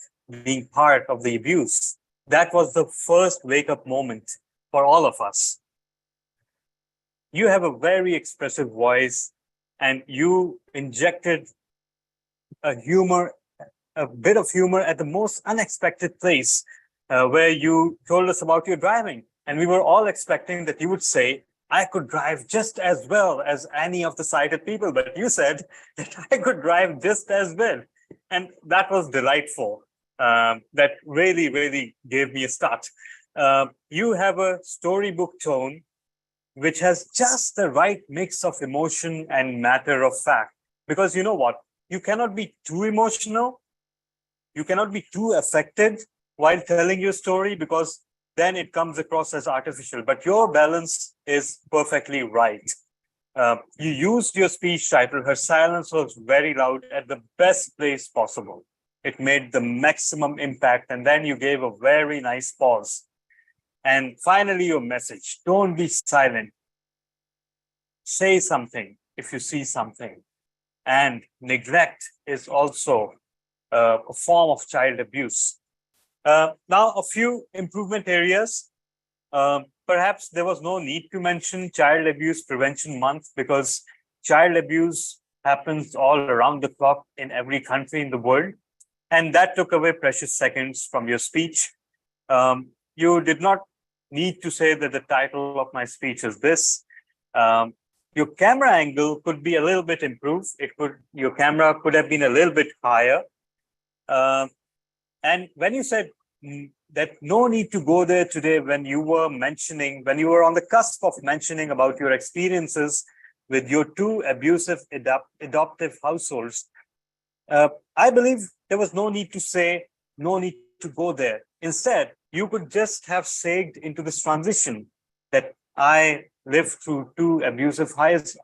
being part of the abuse. That was the first wake-up moment for all of us. You have a very expressive voice, and you injected a bit of humor at the most unexpected place, where you told us about your driving. And we were all expecting that you would say, I could drive just as well as any of the sighted people, but you said that I could drive just as well. And that was delightful. That really, really gave me a start. You have a storybook tone, which has just the right mix of emotion and matter of fact. Because you know what? You cannot be too emotional. You cannot be too affected while telling your story, because then it comes across as artificial. But your balance is perfectly right. You used your speech title, Her Silence Was Very Loud, at the best place possible. It made the maximum impact. And then you gave a very nice pause. And finally, your message, don't be silent. Say something if you see something. And neglect is also a form of child abuse. Now, a few improvement areas. Perhaps there was no need to mention Child Abuse Prevention Month, because child abuse happens all around the clock in every country in the world. And that took away precious seconds from your speech. You did not need to say that the title of my speech is this. Your camera angle could be a little bit improved. Your camera could have been a little bit higher. And when you said that no need to go there today, when you were on the cusp of mentioning about your experiences with your 2 abusive adoptive households, I believe there was no need to say, no need to go there. Instead, you could just have sagged into this transition that I lived through 2 abusive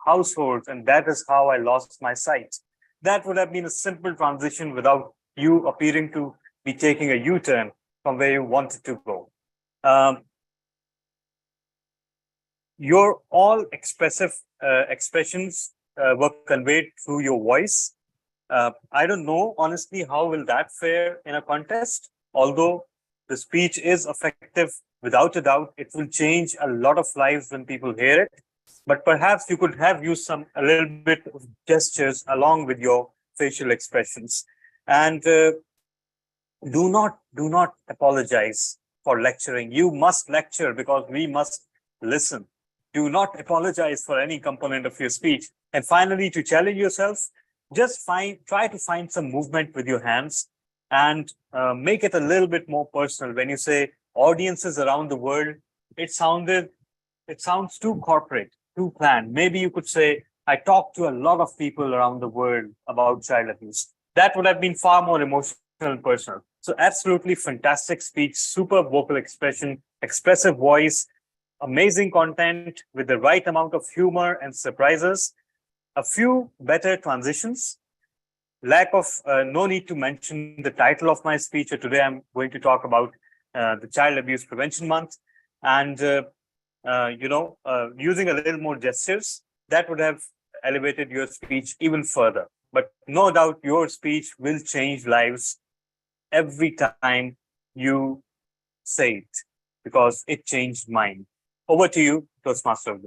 households, and that is how I lost my sight. That would have been a simple transition without you appearing to be taking a U-turn from where you wanted to go. Your all expressive expressions were conveyed through your voice. I don't know, honestly, how will that fare in a contest? Although the speech is effective, without a doubt, it will change a lot of lives when people hear it. But perhaps you could have used a little bit of gestures along with your facial expressions. And do not apologize for lecturing. You must lecture because we must listen. Do not apologize for any component of your speech. And finally, to challenge yourself, just try to find some movement with your hands and make it a little bit more personal. When you say audiences around the world, it sounds too corporate, too planned. Maybe you could say, I talked to a lot of people around the world about child abuse. That would have been far more emotional and personal. So absolutely fantastic speech, super vocal expression, expressive voice, amazing content with the right amount of humor and surprises, a few better transitions, no need to mention the title of my speech. Today I'm going to talk about the Child Abuse Prevention Month, and using a little more gestures, that would have elevated your speech even further. But no doubt your speech will change lives every time you say it, because it changed mine. Over to you, Toastmaster.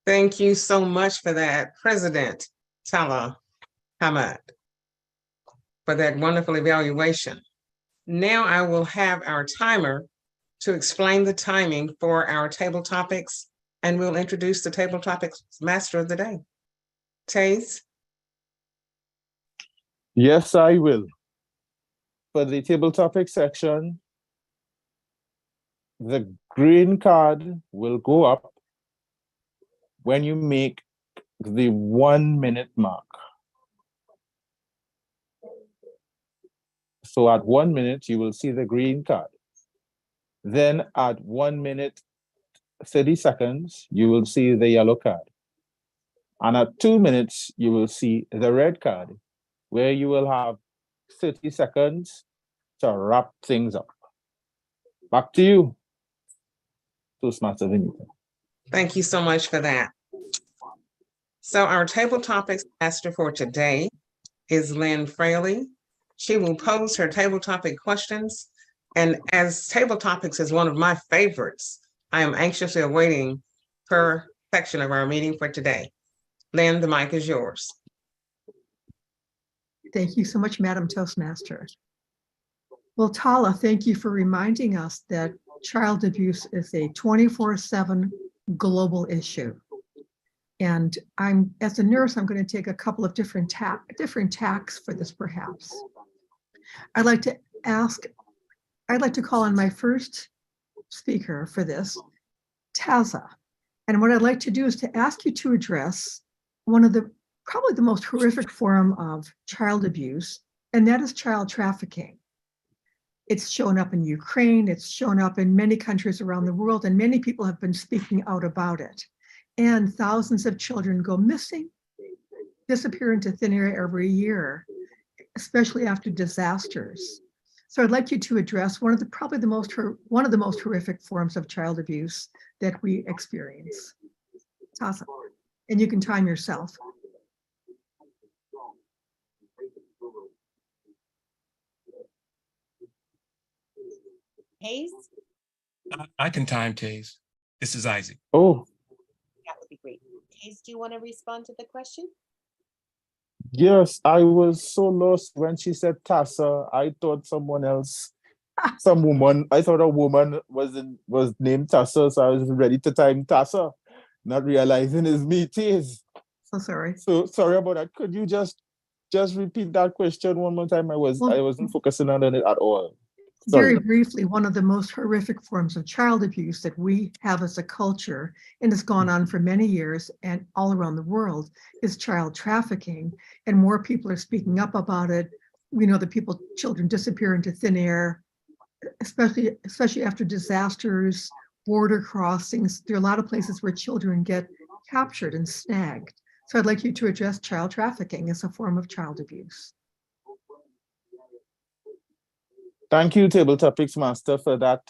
Thank you so much for that, President Tala Hamad, for that wonderful evaluation. Now I will have our timer to explain the timing for our table topics, and we'll introduce the table topics master of the day. Taze? Yes, I will. For the table topic section, the green card will go up when you make the 1 minute mark. So at 1 minute, you will see the green card. Then at 1 minute, 30 seconds, you will see the yellow card. And at 2 minutes, you will see the red card, where you will have 30 seconds to wrap things up. Back to you, Toastmaster Vinita. Thank you so much for that. So our table topics master for today is Lynn Fraley. She will pose her table topic questions. And as table topics is one of my favorites, I am anxiously awaiting her section of our meeting for today. Lynn, the mic is yours. Thank you so much, Madam Toastmaster. Well, Tala, thank you for reminding us that child abuse is a 24/7 global issue. And as a nurse, I'm going to take a couple of different tacks for this, perhaps. I'd like to call on my first speaker for this, Taza. And what I'd like to do is to ask you to address probably the most horrific form of child abuse, and that is child trafficking. It's shown up in Ukraine, it's shown up in many countries around the world, and many people have been speaking out about it. And thousands of children go missing, disappear into thin air every year, especially after disasters. So I'd like you to address one of the most horrific forms of child abuse that we experience. Tasa, and you can time yourself. Hayes? I can time, Taze. This is Isaac. Oh, That would be great. Hayes, do you want to respond to the question? yes, I was so lost when she said Tassa. I thought someone else, some woman, I thought a woman was named Tassa, so I was ready to time Tassa, not realizing it's me, Taze. So sorry. So sorry about that. Could you just repeat that question one more time? I wasn't focusing on it at all. Sorry. Very briefly, one of the most horrific forms of child abuse that we have as a culture, and has gone on for many years and all around the world, is child trafficking. And more people are speaking up about it we know that children disappear into thin air, especially after disasters, border crossings. There are a lot of places where children get captured and snagged. So I'd like you to address child trafficking as a form of child abuse. Thank you, Table Topics Master, for that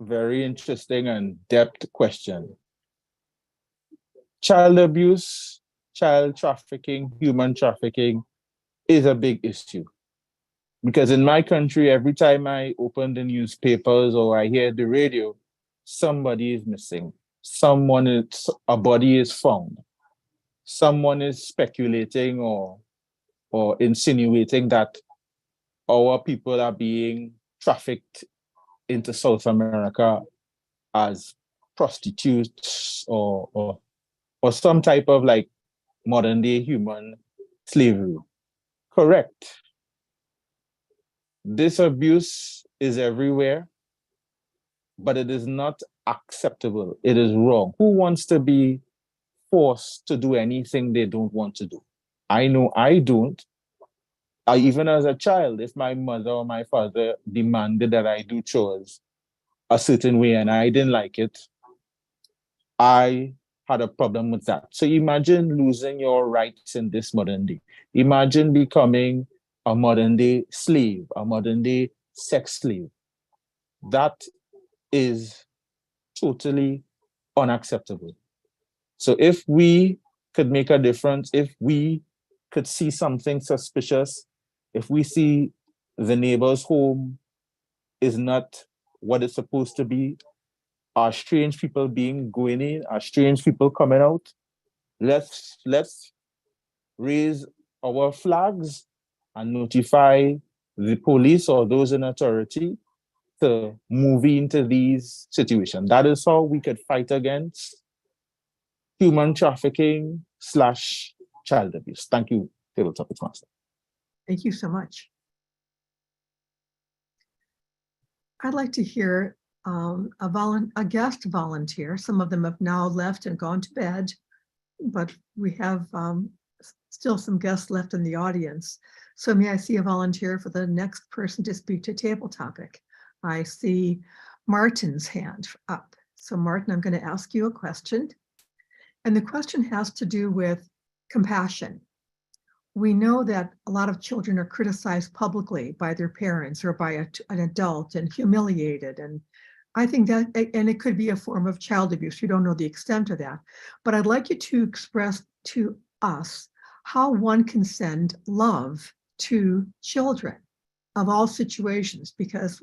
very interesting and depth question. Child abuse, child trafficking, human trafficking is a big issue. Because in my country, every time I open the newspapers or I hear the radio, somebody is missing. A body is found. Someone is speculating or insinuating that our people are being trafficked into South America as prostitutes or some type of like modern day human slavery. Correct. This abuse is everywhere, but it is not acceptable. It is wrong. Who wants to be forced to do anything they don't want to do? I know I don't. Even as a child, if my mother or my father demanded that I do chores a certain way and I didn't like it, I had a problem with that. So imagine losing your rights in this modern day. Imagine becoming a modern day slave, a modern day sex slave. That is totally unacceptable. So if we could make a difference, if we could see something suspicious, if we see the neighbor's home is not what it's supposed to be, are strange people going in, are strange people coming out, let's raise our flags and notify the police or those in authority to move into these situations. That is how we could fight against human trafficking / child abuse. Thank you, Table Topics Master. Thank you so much. I'd like to hear a guest volunteer. Some of them have now left and gone to bed, but we have still some guests left in the audience. So may I see a volunteer for the next person to speak to table topic? I see Martin's hand up. So Martin, I'm going to ask you a question. And the question has to do with compassion. We know that a lot of children are criticized publicly by their parents or by an adult and humiliated. And I think that, and it could be a form of child abuse. You don't know the extent of that. But I'd like you to express to us how one can send love to children of all situations, because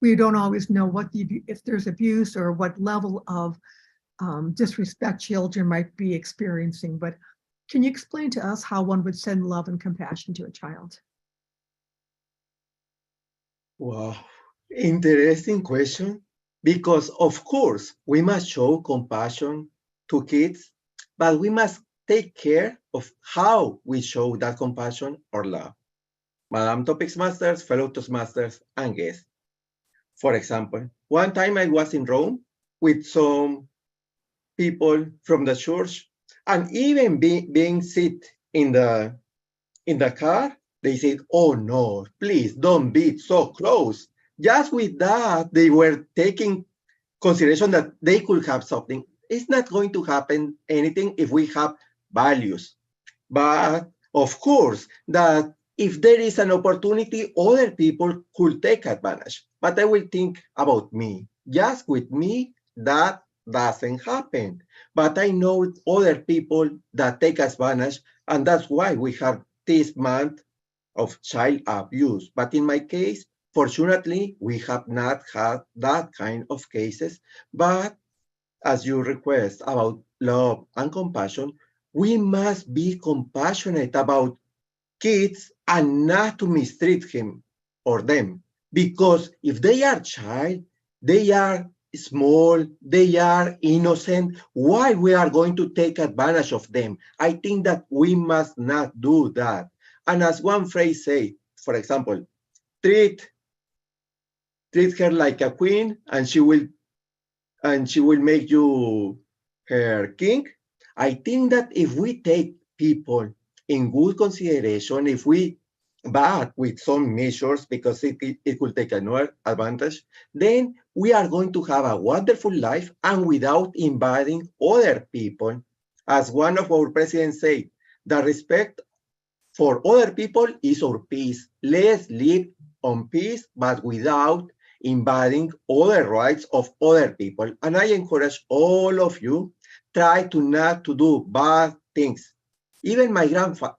we don't always know if there's abuse or what level of disrespect children might be experiencing. But can you explain to us how one would send love and compassion to a child? Wow, interesting question. Because of course, we must show compassion to kids, but we must take care of how we show that compassion or love. Madam Topics Masters, fellow Toastmasters, and guests. For example, one time I was in Rome with some people from the church, and even being sit in the car, they said, "Oh no, please don't be so close." Just with that, they were taking consideration that they could have something. It's not going to happen anything if we have values. But of course, that if there is an opportunity, other people could take advantage. But I will think about me. Just with me, that doesn't happen. But I know other people that take advantage, and that's why we have this month of child abuse. But in my case, fortunately, we have not had that kind of cases. But as you request about love and compassion, we must be compassionate about kids and not to mistreat him or them. Because if they are child, they are small, they are innocent, why we are going to take advantage of them? I think that we must not do that. And as one phrase say, for example, treat her like a queen and she will make you her king. I think that if we take people in good consideration, if we but with some measures because it will take another advantage, then we are going to have a wonderful life and without inviting other people. As one of our presidents said, the respect for other people is our peace. Let's live on peace, but without invading other rights of other people. And I encourage all of you, try to not to do bad things. Even my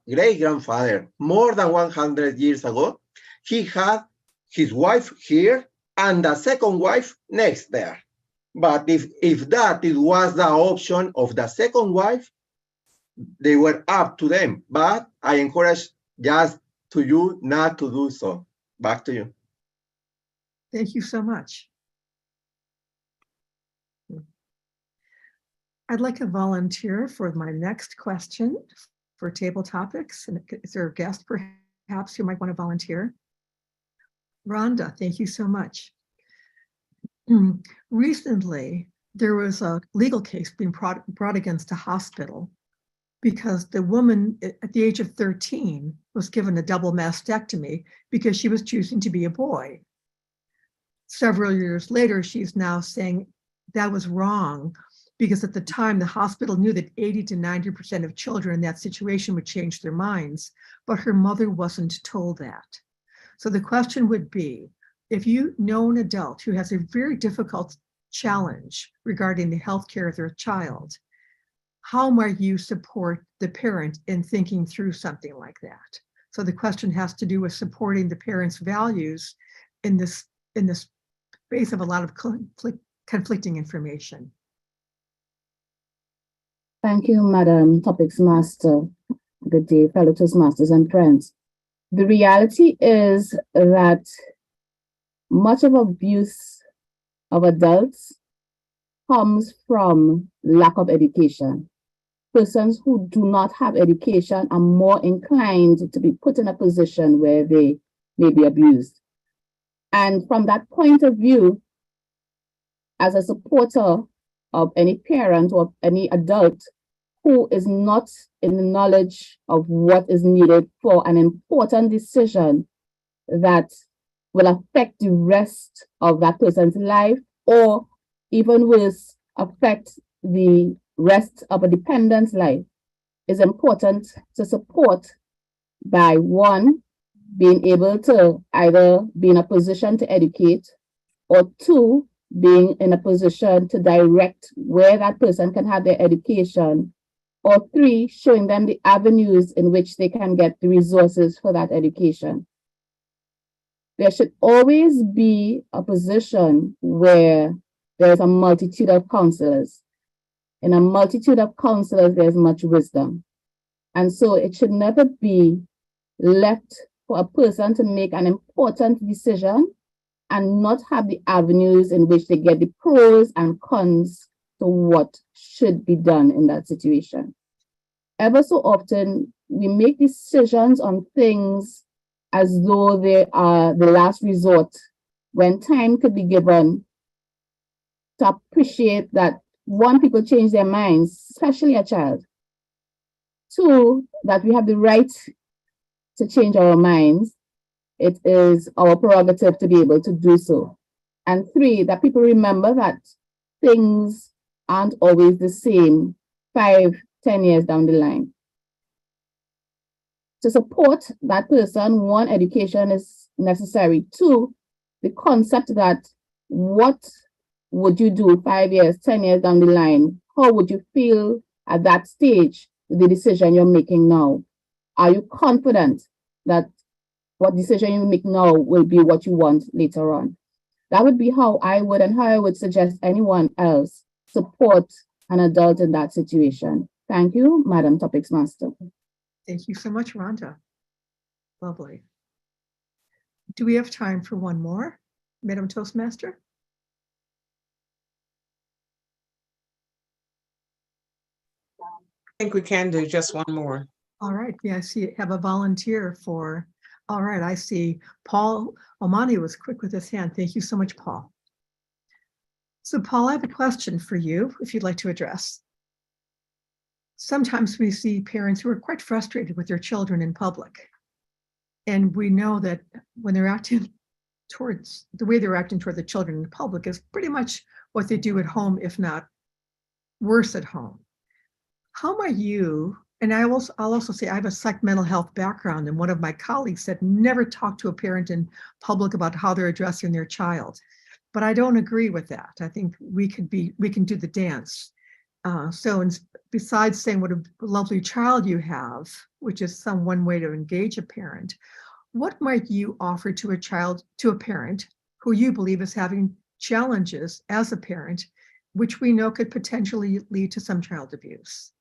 great-grandfather, more than 100 years ago, he had his wife here and the second wife next there. But if that it was the option of the second wife, they were up to them. But I encourage just to you not to do so. Back to you. Thank you so much. I'd like a volunteer for my next question for table topics. And is there a guest perhaps who might want to volunteer? Rhonda, thank you so much. Recently, there was a legal case being brought against a hospital because the woman at the age of 13 was given a double mastectomy because she was choosing to be a boy. Several years later, she's now saying that was wrong because at the time the hospital knew that 80 to 90% of children in that situation would change their minds, but her mother wasn't told that. So the question would be, if you know an adult who has a very difficult challenge regarding the healthcare of their child, how might you support the parent in thinking through something like that? So the question has to do with supporting the parent's values in this space of a lot of conflicting information. Thank you, Madam Topics Master. Good day, fellow Toastmasters and friends. The reality is that much of abuse of adults comes from lack of education. Persons who do not have education are more inclined to be put in a position where they may be abused. And from that point of view, as a supporter of any parent or any adult who is not in the knowledge of what is needed for an important decision that will affect the rest of that person's life, or even worse, affect the rest of a dependent's life, is important to support by one, being able to either be in a position to educate, or two, being in a position to direct where that person can have their education, or three, showing them the avenues in which they can get the resources for that education. There should always be a position where there's a multitude of counselors. In a multitude of counselors, there's much wisdom. And so it should never be left for a person to make an important decision and not have the avenues in which they get the pros and cons to what should be done in that situation. Ever so often, we make decisions on things as though they are the last resort, when time could be given to appreciate that, one, people change their minds, especially a child. Two, that we have the right to change our minds. It is our prerogative to be able to do so. And three, that people remember that things aren't always the same 5, 10 years down the line. To support that person, one, education is necessary. Two, the concept that what would you do 5 years, 10 years down the line? How would you feel at that stage with the decision you're making now? Are you confident that what decision you make now will be what you want later on? That would be how I would suggest anyone else support an adult in that situation. Thank you, Madam Topics Master. Thank you so much, Rhonda. Lovely. Do we have time for one more, Madam Toastmaster? I think we can do just one more. All right. Yeah, I see. Have a volunteer for. All right. I see Paul Omani was quick with his hand. Thank you so much, Paul. So, Paul, I have a question for you, if you'd like to address. Sometimes we see parents who are quite frustrated with their children in public. And we know that when they're acting towards, the way they're acting toward the children in public is pretty much what they do at home, if not worse at home. How might you, and I'll also say I have a psych mental health background, and one of my colleagues said never talk to a parent in public about how they're addressing their child. But I don't agree with that. I think we can do the dance. So besides saying what a lovely child you have, which is one way to engage a parent, what might you offer to a parent who you believe is having challenges as a parent, which we know could potentially lead to some child abuse?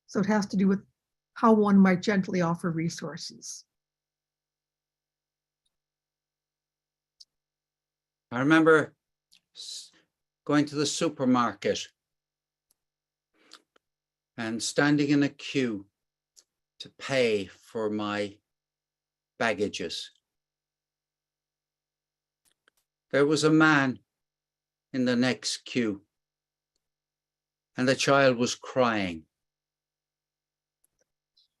So it has to do with how one might gently offer resources. I remember going to the supermarket and standing in a queue to pay for my baggages. There was a man in the next queue, and the child was crying.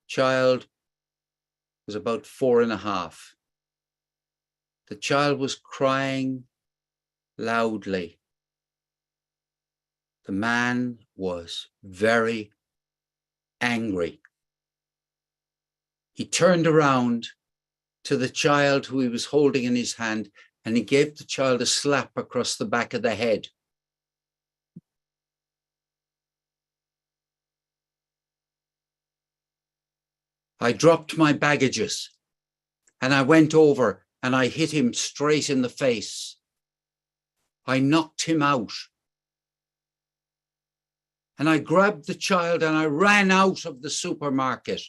Child was about 4.5. The child was crying loudly. The man was very angry. He turned around to the child who he was holding in his hand, and he gave the child a slap across the back of the head. I dropped my baggages and I went over and I hit him straight in the face. I knocked him out. And I grabbed the child and I ran out of the supermarket.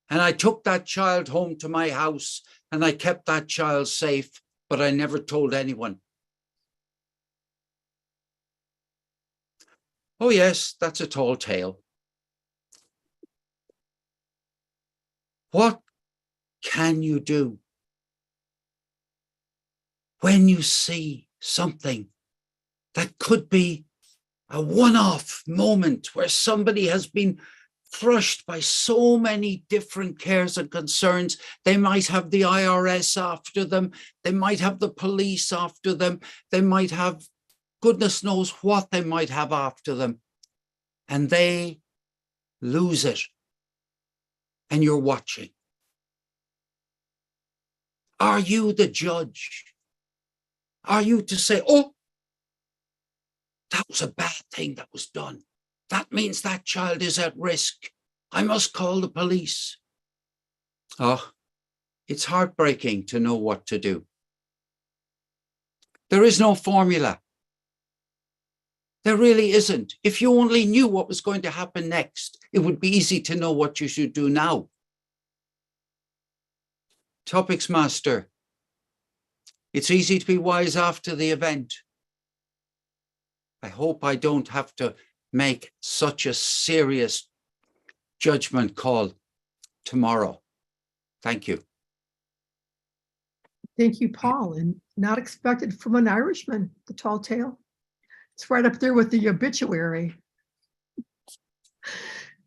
And I took that child home to my house and I kept that child safe, but I never told anyone. Oh yes, that's a tall tale. What can you do when you see something that could be a one-off moment where somebody has been crushed by so many different cares and concerns? They might have the IRS after them. They might have the police after them. They might have goodness knows what they might have after them. And they lose it. And you're watching. Are you the judge? Are you to say, oh, that was a bad thing that was done. That means that child is at risk. I must call the police. Oh, it's heartbreaking to know what to do. There is no formula. There really isn't. If you only knew what was going to happen next, it would be easy to know what you should do now. Topics master. It's easy to be wise after the event. I hope I don't have to make such a serious judgment call tomorrow. Thank you. Thank you, Paul, and not expected from an Irishman, the tall tale. It's right up there with the obituary.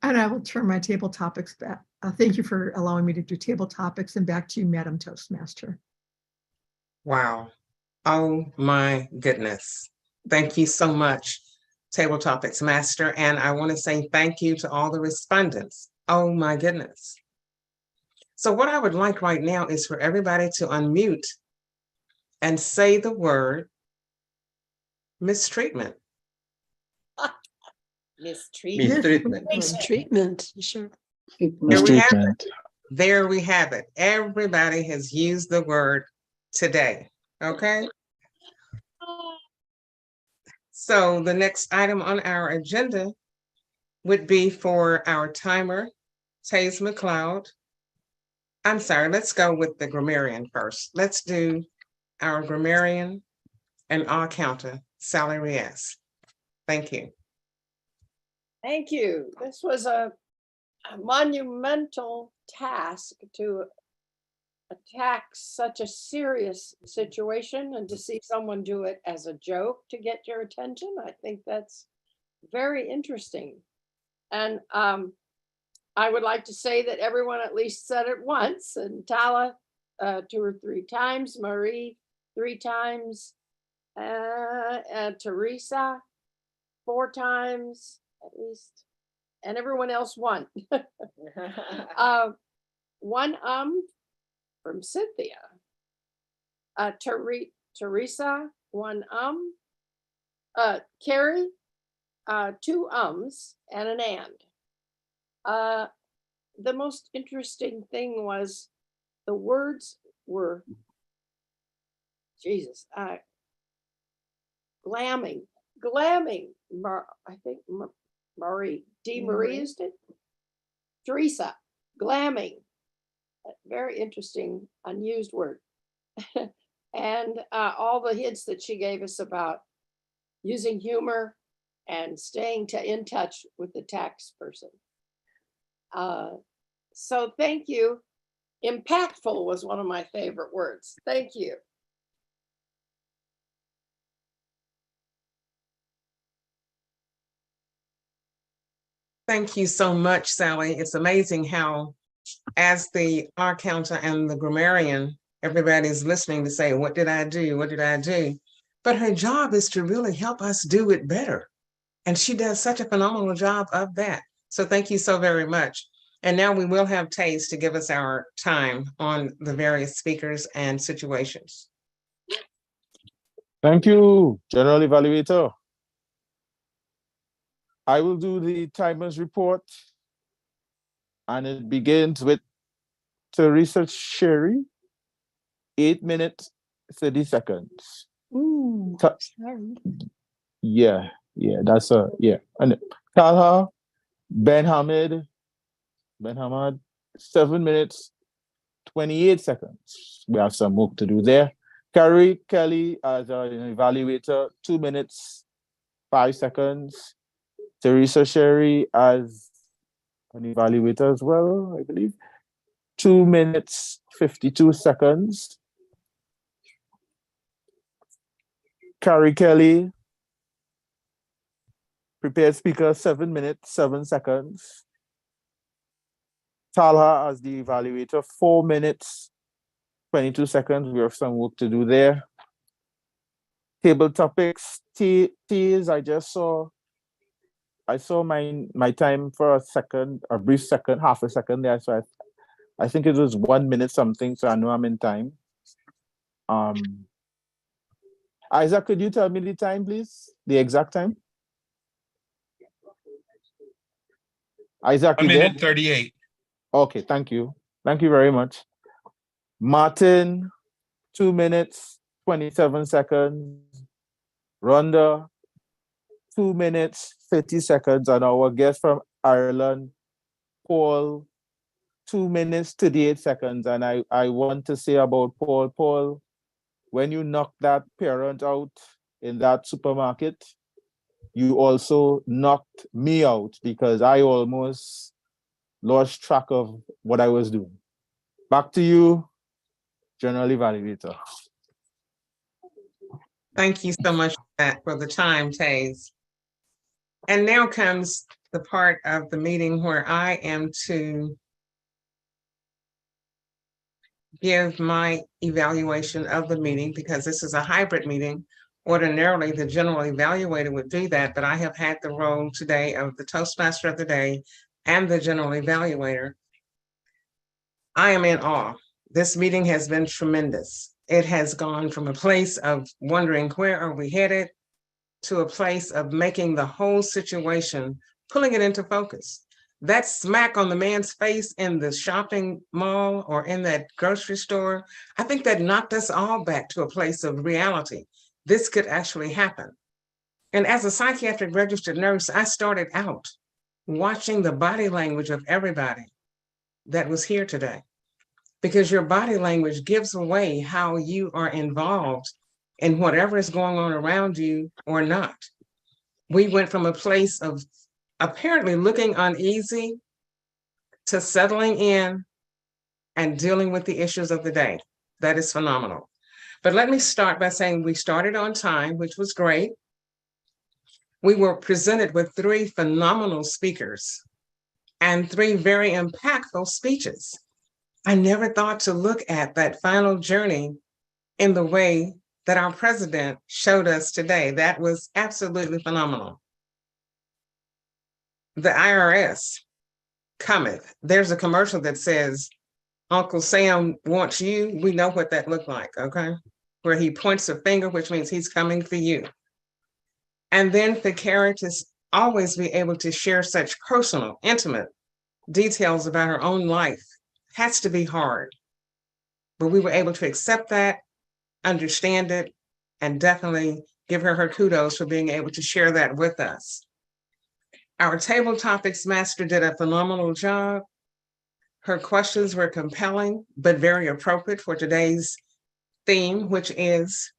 And I will turn my table topics back. Thank you for allowing me to do table topics, and back to you, Madam Toastmaster. Wow. Oh my goodness. Thank you so much, Table Topics Master. And I want to say thank you to all the respondents. Oh my goodness. So what I would like right now is for everybody to unmute and say the word mistreatment. Mistreatment. Mistreatment. Sure. Mistreatment. There we have it. Everybody has used the word today. Okay. So the next item on our agenda would be for our timer, Taze McLeod. I'm sorry, let's go with the grammarian first. Let's do our grammarian and our counter, Sally Reyes. Thank you. Thank you. This was a monumental task to attack such a serious situation, and to see someone do it as a joke to get your attention. I think that's very interesting. And I would like to say that everyone at least said it once, and Tala 2 or 3 times, Marie 3 times, Teresa 4 times at least, and everyone else 1. 1 from Cynthia. Teresa 1 Carrie 2 ums and an and. The most interesting thing was the words were, Jesus, glamming, I think Marie, Marie used it. Teresa, glamming, very interesting, unused word. And all the hints that she gave us about using humor and staying in touch with the tax person. So thank you. Impactful was one of my favorite words. Thank you. Thank you so much, Sally. It's amazing how, as the art counselor and the grammarian, everybody's listening to say, what did I do? What did I do? But her job is to really help us do it better. And she does such a phenomenal job of that. So thank you so very much. And now we will have Taze to give us our time on the various speakers and situations. Thank you, General Evaluator. I will do the timers report, and it begins with Teresa Sherry, 8 minutes, 30 seconds. Ooh, sorry. Yeah, that's yeah. And Talha Ben Hamid, 7 minutes, 28 seconds. We have some work to do there. Carrie Kelly as an evaluator, 2 minutes, 5 seconds. Teresa Sherry as an evaluator as well, I believe. 2 minutes, 52 seconds. Carrie Kelly, prepared speaker, 7 minutes, 7 seconds. Talha as the evaluator, 4 minutes, 22 seconds. We have some work to do there. Table topics, T's, I saw my time for a brief second, half a second there. So I think it was 1 minute something, so I know I'm in time. Isaac, could you tell me the time, please? The exact time? Isaac, 1 minute 38. Okay, thank you. Thank you very much. Martin, 2 minutes, 27 seconds. Rhonda, 2 minutes, 30 seconds. And our guest from Ireland, Paul, 2 minutes, 38 seconds. And I want to say about Paul, when you knocked that parent out in that supermarket, you also knocked me out because I almost lost track of what I was doing. Back to you, General Evaluator. Thank you so much for the time, Taze. And now comes the part of the meeting where I am to give my evaluation of the meeting, because this is a hybrid meeting. Ordinarily, the general evaluator would do that, but I have had the role today of the Toastmaster of the day and the general evaluator. I am in awe. This meeting has been tremendous. It has gone from a place of wondering where are we headed to a place of making the whole situation, pulling it into focus. That smack on the man's face in the shopping mall or in that grocery store, I think that knocked us all back to a place of reality. This could actually happen. And as a psychiatric registered nurse, I started out watching the body language of everybody that was here today, because your body language gives away how you are involved in whatever is going on around you or not. We went from a place of apparently looking uneasy to settling in and dealing with the issues of the day. That is phenomenal. But let me start by saying we started on time, which was great. We were presented with 3 phenomenal speakers and 3 very impactful speeches. I never thought to look at that final journey in the way that our president showed us today. That was absolutely phenomenal. The IRS cometh. There's a commercial that says, Uncle Sam wants you. We know what that looked like, okay? Where he points a finger, which means he's coming for you. And then for Karen to always be able to share such personal, intimate details about her own life has to be hard. But we were able to accept that, understand it, and definitely give her kudos for being able to share that with us. Our table topics master did a phenomenal job. Her questions were compelling, but very appropriate for today's theme, which is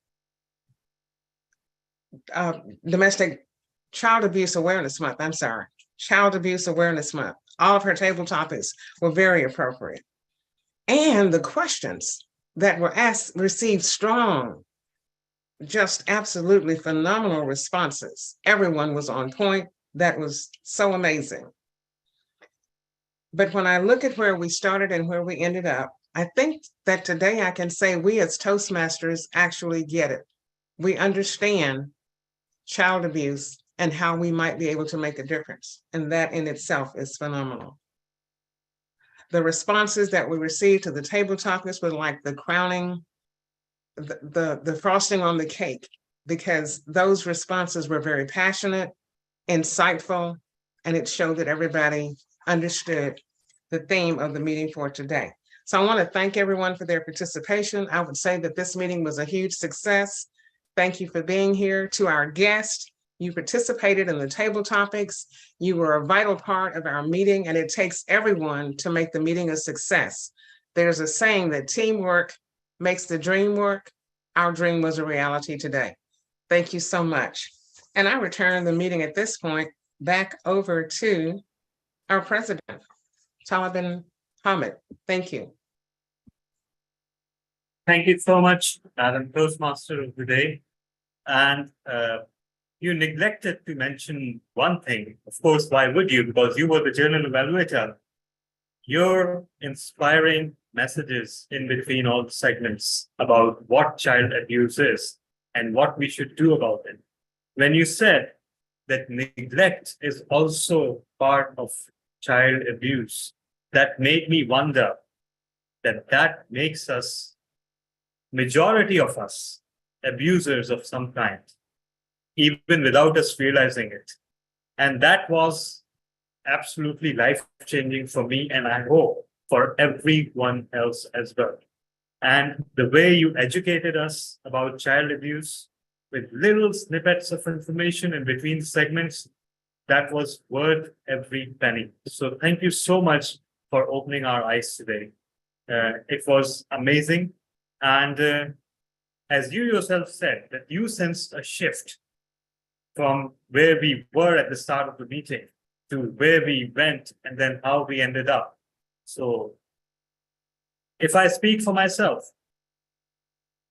Domestic Child Abuse Awareness Month. I'm sorry, Child Abuse Awareness Month. All of her table topics were very appropriate. And the questions that were asked received strong, just absolutely phenomenal responses. Everyone was on point. That was so amazing. But when I look at where we started and where we ended up, I think that today I can say we as Toastmasters actually get it. We understand child abuse and how we might be able to make a difference. And that in itself is phenomenal. The responses that we received to the table topics were like the crowning, the frosting on the cake, because those responses were very passionate, insightful, and it showed that everybody understood the theme of the meeting for today. So I want to thank everyone for their participation. I would say that this meeting was a huge success. Thank you for being here. To our guests, you participated in the table topics. You were a vital part of our meeting, and it takes everyone to make the meeting a success. There's a saying that teamwork makes the dream work. Our dream was a reality today. Thank you so much. And I return the meeting at this point back over to our president, Talibin Hamid. Thank you. Thank you so much, Madam Toastmaster of the day. And you neglected to mention one thing. Of course, why would you? Because you were the journal evaluator. Your inspiring messages in between all the segments about what child abuse is and what we should do about it. When you said that neglect is also part of child abuse, that made me wonder that makes us, majority of us, abusers of some kind, even without us realizing it. And that was absolutely life-changing for me, and I hope for everyone else as well. And the way you educated us about child abuse with little snippets of information in between the segments, that was worth every penny. So thank you so much for opening our eyes today. It was amazing. And as you yourself said, that you sensed a shift from where we were at the start of the meeting to where we went and then how we ended up. So if I speak for myself,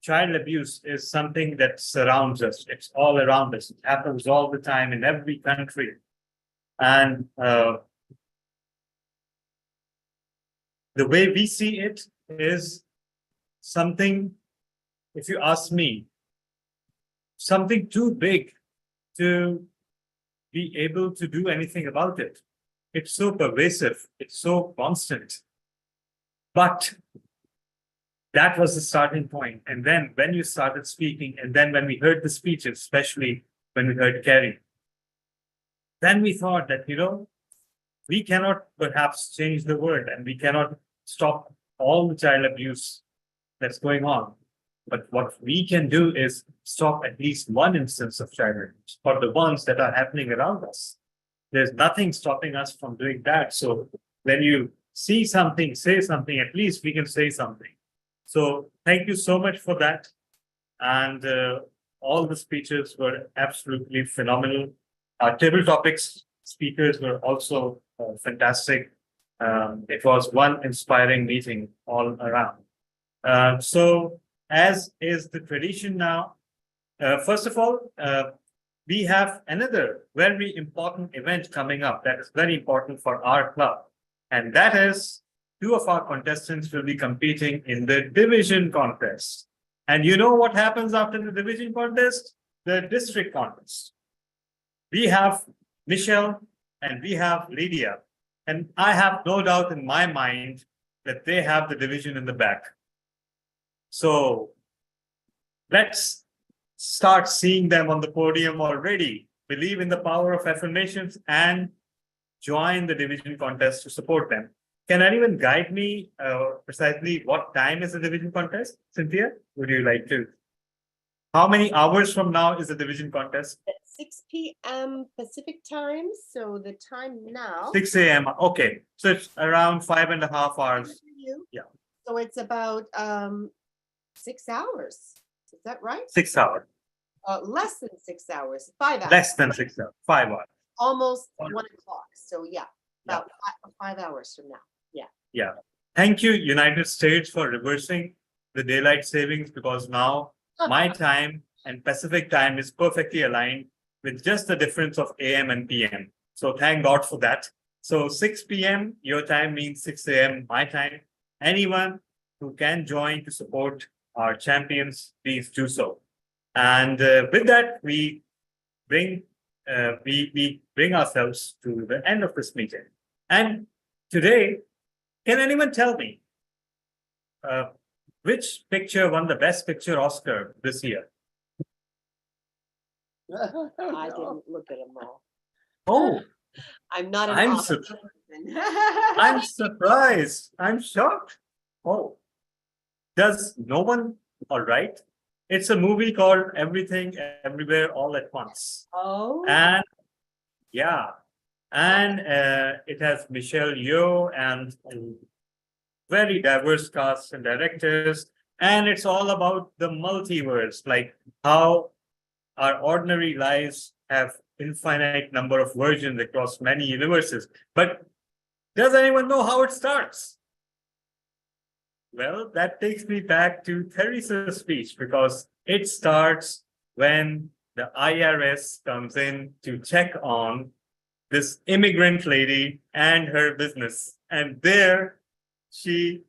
child abuse is something that surrounds us. It's all around us. It happens all the time in every country. And the way we see it is something, if you ask me, something too big to be able to do anything about it. It's so pervasive. It's so constant. But that was the starting point. And then when you started speaking, and then when we heard the speeches, especially when we heard Kerry, then we thought that, we cannot perhaps change the world and we cannot stop all the child abuse that's going on. But what we can do is stop at least one instance of child abuse for the ones that are happening around us. There's nothing stopping us from doing that. So when you see something, say something, at least we can say something. So thank you so much for that. And all the speeches were absolutely phenomenal. Our table topics speakers were also fantastic. It was one inspiring meeting all around. So as is the tradition now, first of all, we have another very important event coming up that is very important for our club. And that is two of our contestants will be competing in the division contest. And you know what happens after the division contest? The district contest. We have Michelle and we have Lydia. And I have no doubt in my mind that they have the division in the back. So let's start seeing them on the podium already. Believe in the power of affirmations and join the division contest to support them. Can anyone guide me precisely what time is the division contest? Cynthia, would you like to? How many hours from now is the division contest? At 6 p.m. Pacific time. So the time now. 6 a.m. Okay. So it's around 5.5 hours. Yeah. So it's about 6 hours. Is that right? 6 hours. Less than 6 hours. 5 hours. Less than 6 hours. 5 hours. Almost 1 o'clock. So yeah, about 5 hours from now. Yeah. Yeah. Thank you, United States, for reversing the daylight savings, because now my time and Pacific time is perfectly aligned with just the difference of AM and PM. So thank God for that. So 6 p.m. your time means 6 a.m. my time. Anyone who can join to support our champions, please do so. And with that, we bring ourselves to the end of this meeting. And today, can anyone tell me which picture won the Best Picture Oscar this year? I didn't look at them all. Oh, I'm not an I'm Oscar surprised. person. I'm surprised. I'm shocked. Oh, does no one? All right. It's a movie called Everything, Everywhere, All at Once. Oh. And yeah, and it has Michelle Yeoh and very diverse cast and directors. And it's all about the multiverse, like how our ordinary lives have infinite number of versions across many universes. But does anyone know how it starts? Well, that takes me back to Theresa's speech, because it starts when the IRS comes in to check on this immigrant lady and her business. And there she,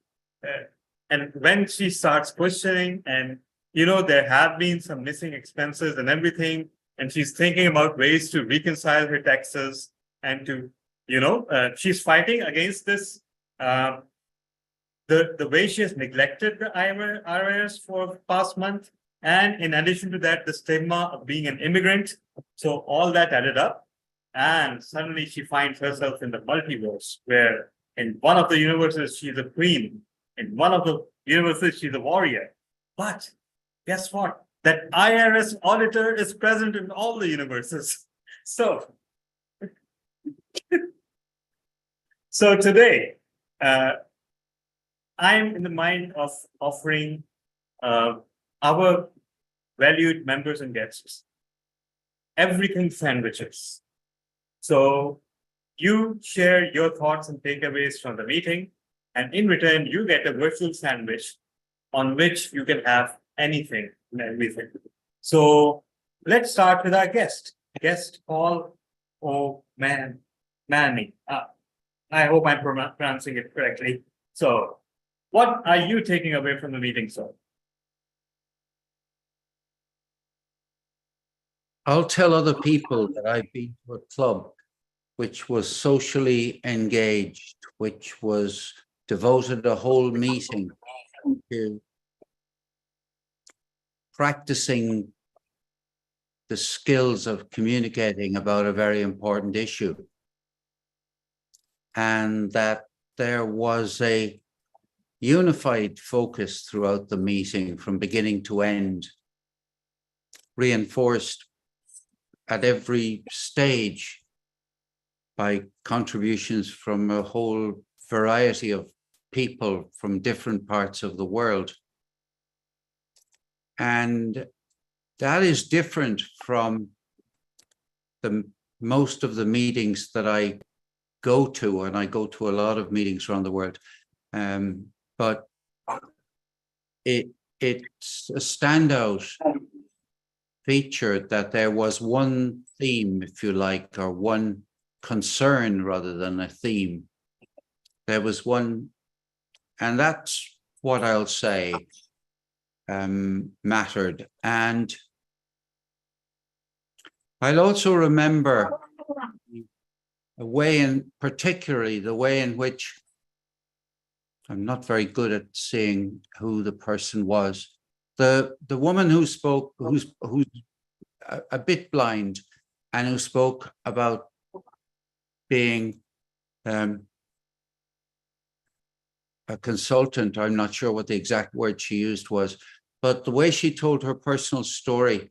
and when she starts questioning, and you know, there have been some missing expenses and everything, and she's thinking about ways to reconcile her taxes and to, you know, she's fighting against this, the way she has neglected the IRS for past month. And in addition to that, the stigma of being an immigrant. So all that added up. And suddenly she finds herself in the multiverse, where in one of the universes, she's a queen. In one of the universes, she's a warrior. But guess what? That IRS auditor is present in all the universes. So, so today, I'm in the mind of offering our valued members and guests everything sandwiches. So you share your thoughts and takeaways from the meeting, and in return, you get a virtual sandwich on which you can have anything and everything. So let's start with our guest Paul O'Mani. I hope I'm pronouncing it correctly. So what are you taking away from the meeting, sir? I'll tell other people that I've been to a club which was socially engaged, which was devoted a whole meeting to practicing the skills of communicating about a very important issue. And that there was a unified focus throughout the meeting from beginning to end, reinforced at every stage by contributions from a whole variety of people from different parts of the world. And that is different from most of the meetings that I go to, and I go to a lot of meetings around the world. But it's a standout feature that there was one theme, if you like, or one concern rather than a theme. There was one And that's what I'll say mattered. And I'll also remember the way in, particularly the way in which I'm not very good at seeing who the person was. The woman who spoke, who's a bit blind, and who spoke about being a consultant. I'm not sure what the exact word she used was, but the way she told her personal story,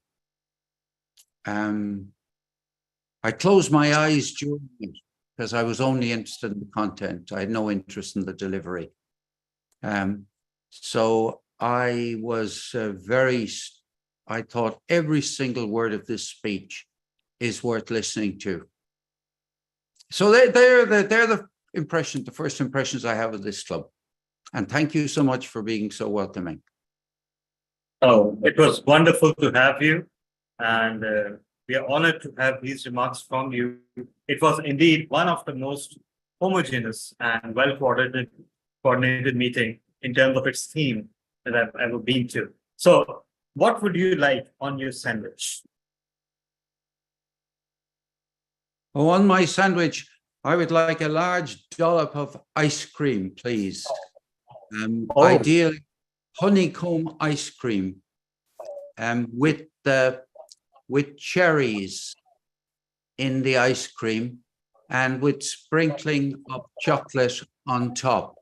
I closed my eyes during it because I was only interested in the content. I had no interest in the delivery. So I was I thought every single word of this speech is worth listening to. So they're the impressions, the first impressions I have of this club. And thank you so much for being so welcoming. Oh, it was wonderful to have you. And we are honored to have these remarks from you. It was indeed one of the most homogeneous and well-coordinated meeting in terms of its theme that I've ever been to. So what would you like on your sandwich? Oh, on my sandwich, I would like a large dollop of ice cream, please. Ideally, honeycomb ice cream, with cherries in the ice cream and with sprinkling of chocolate on top.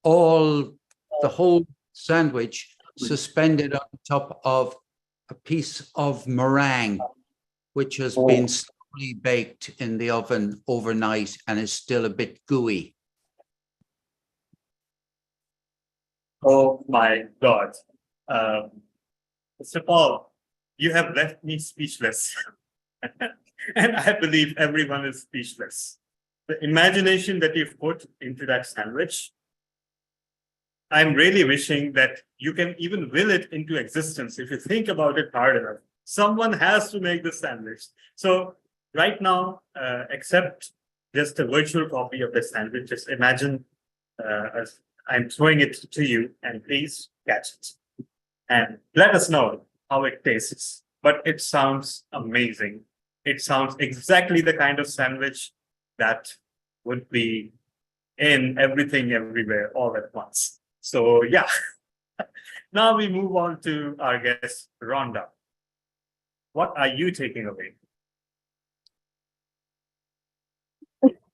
The whole sandwich suspended on top of a piece of meringue, which has been slowly baked in the oven overnight and is still a bit gooey. Oh my God. Mr. Paul, you have left me speechless. And I believe everyone is speechless. The imagination that you've put into that sandwich, I'm really wishing that you can even will it into existence if you think about it hard enough. Someone has to make the sandwich. So right now, accept just a virtual copy of the sandwich. Just imagine as I'm throwing it to you, and please catch it. And let us know how it tastes. But it sounds amazing. It sounds exactly the kind of sandwich that would be in everything, everywhere, all at once. So yeah, now we move on to our guest, Rhonda. What are you taking away?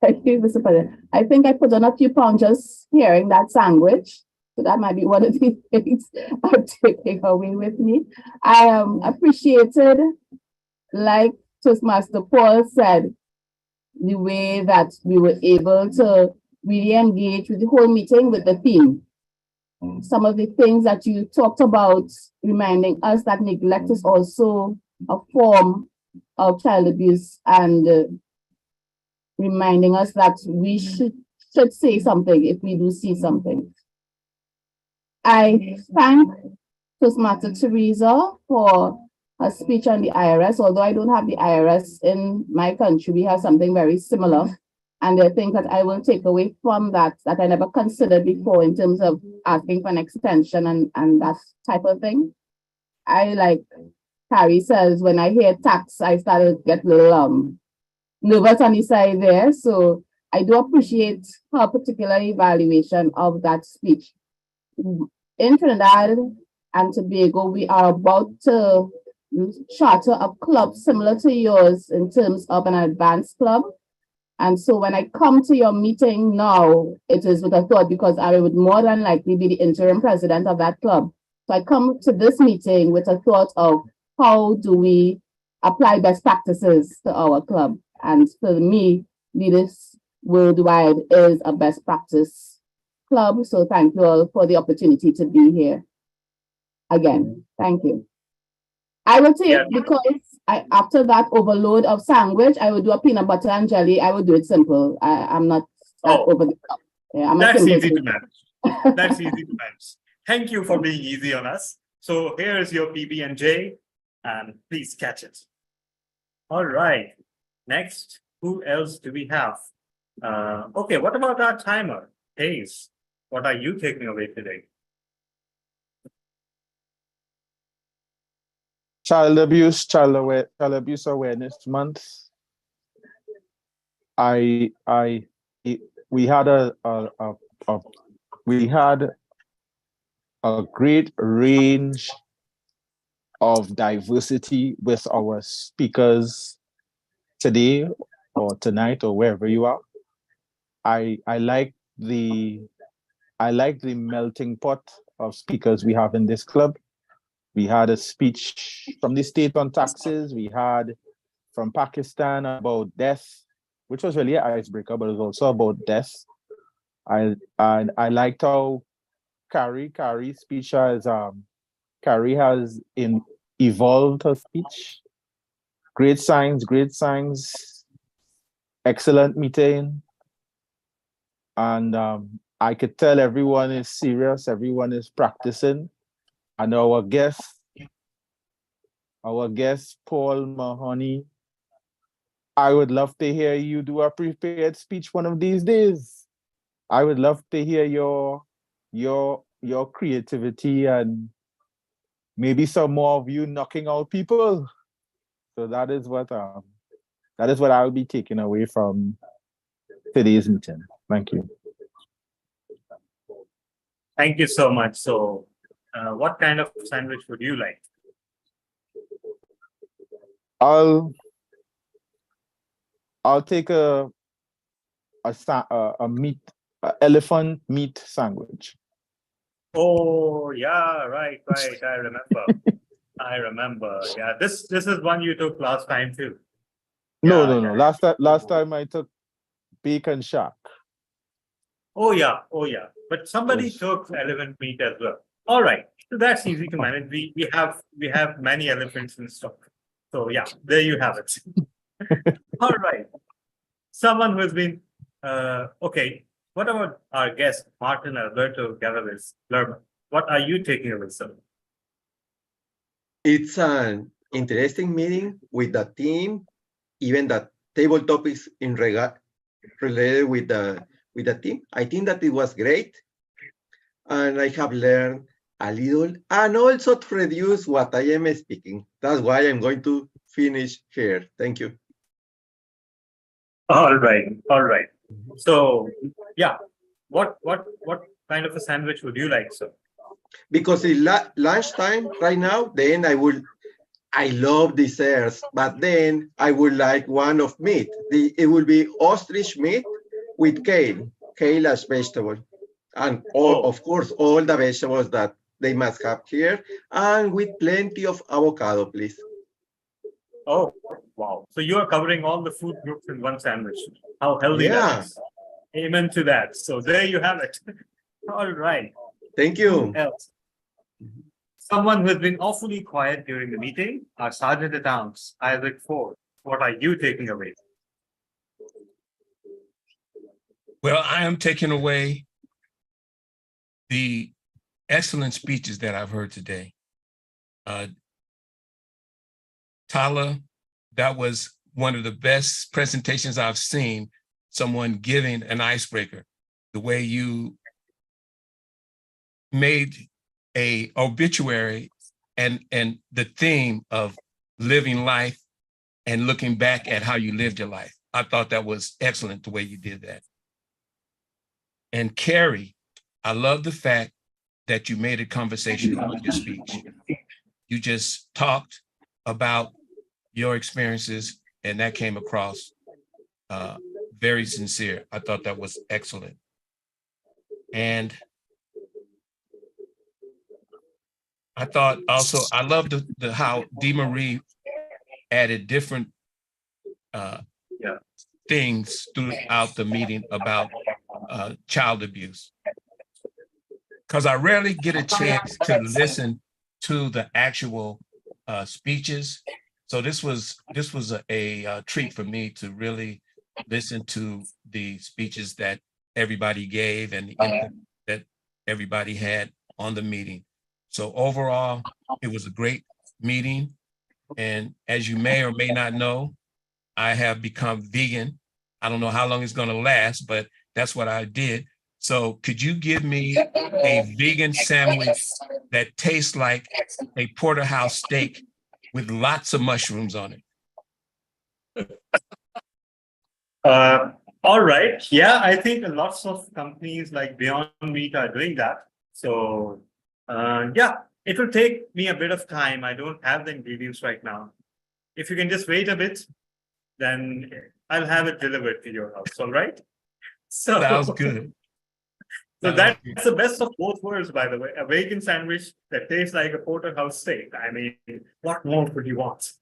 Thank you, Mr. President. I think I put on a few pounds just hearing that sandwich. So that might be one of the things I'm taking away with me. I appreciated, like Toastmaster Paul said, the way that we were able to really engage with the whole meeting with the theme. Some of the things that you talked about, reminding us that neglect is also a form of child abuse, and reminding us that we should say something if we do see something. I thank Toastmaster Teresa for her speech on the IRS. Although I don't have the IRS in my country, we have something very similar. And I think that I will take away from that I never considered before in terms of asking for an extension and that type of thing. I, like Carrie says, when I hear tax, I started to get a little nervous on the side there. So I do appreciate her particular evaluation of that speech. In Trinidad and Tobago, we are about to charter a club similar to yours in terms of an advanced club. And so when I come to your meeting now, it is with a thought, because I would more than likely be the interim president of that club. So I come to this meeting with a thought of how do we apply best practices to our club. And for me, Leaders Worldwide is a best practice club. So thank you all for the opportunity to be here again. Thank you. I will take, because after that overload of sandwich, I would do a peanut butter and jelly. I would do it simple. I'm not over the top. Yeah, that's easy to manage. That's easy to manage. Thank you for being easy on us. So here is your PB&J, and please catch it. All right. Next, who else do we have? Okay, what about our timer? Hayes, What are you taking away today? Child abuse awareness month. We had a great range of diversity with our speakers today or tonight or wherever you are. I like the melting pot of speakers we have in this club. We had a speech from the state on taxes. We had from Pakistan about death, which was really an icebreaker, but it was also about death. I liked how Carrie's speech Carrie has evolved her speech. Great signs, excellent meeting. And I could tell everyone is serious, everyone is practicing. And our guest, Paul Mahoney, I would love to hear you do a prepared speech one of these days. I would love to hear your creativity and maybe some more of you knocking out people. So that is what I'll be taking away from today's meeting. Thank you. Thank you so much. So, what kind of sandwich would you like? I'll take a elephant meat sandwich. Oh yeah, right. I remember. I remember. Yeah, this is one you took last time too. No. Last time I took bacon shack. Oh yeah. But somebody took elephant meat as well. All right. So that's easy to manage. We have many elephants in stock. So yeah, there you have it. All right. Someone who has been okay. What about our guest, Martin Alberto Galavis Lerman? What are you taking away, sir? It's an interesting meeting with the team, even the table topics related with the team. I think that it was great. And I have learned a little and also to reduce what I am speaking. That's why I'm going to finish here. Thank you. All right. So yeah, what kind of a sandwich would you like, sir? Because it's lunchtime right now, then I love desserts, but then I would like one of meat. It will be ostrich meat with kale as vegetable. And of course, all the vegetables that they must have here, and with plenty of avocado, please. Oh, wow. So you are covering all the food groups in one sandwich. How healthy that is. Amen to that. So there you have it. All right. Thank you. Who else? Someone who has been awfully quiet during the meeting, our Sergeant at Arms, Isaac Ford. What are you taking away? Well, I am taking away the excellent speeches that I've heard today. Tala, that was one of the best presentations I've seen, someone giving an icebreaker. The way you made a obituary and the theme of living life and looking back at how you lived your life. I thought that was excellent the way you did that. And Carrie, I love the fact that you made it conversational with your speech. You just talked about your experiences and that came across very sincere. I thought that was excellent. And I thought also, I love the how DeMarie added different things throughout the meeting about child abuse. Because I rarely get a chance to listen to the actual speeches. So this was a treat for me to really listen to the speeches that everybody gave and the input that everybody had on the meeting. So overall, it was a great meeting. And as you may or may not know, I have become vegan. I don't know how long it's going to last, but that's what I did. So could you give me a vegan sandwich that tastes like a porterhouse steak with lots of mushrooms on it? All right. Yeah, I think lots of companies like Beyond Meat are doing that. So yeah, it will take me a bit of time. I don't have the ingredients right now. If you can just wait a bit, then I'll have it delivered to your house. All right. So Sounds good. So that's the best of both worlds, by the way. A vegan sandwich that tastes like a porterhouse steak. I mean, what more could you want?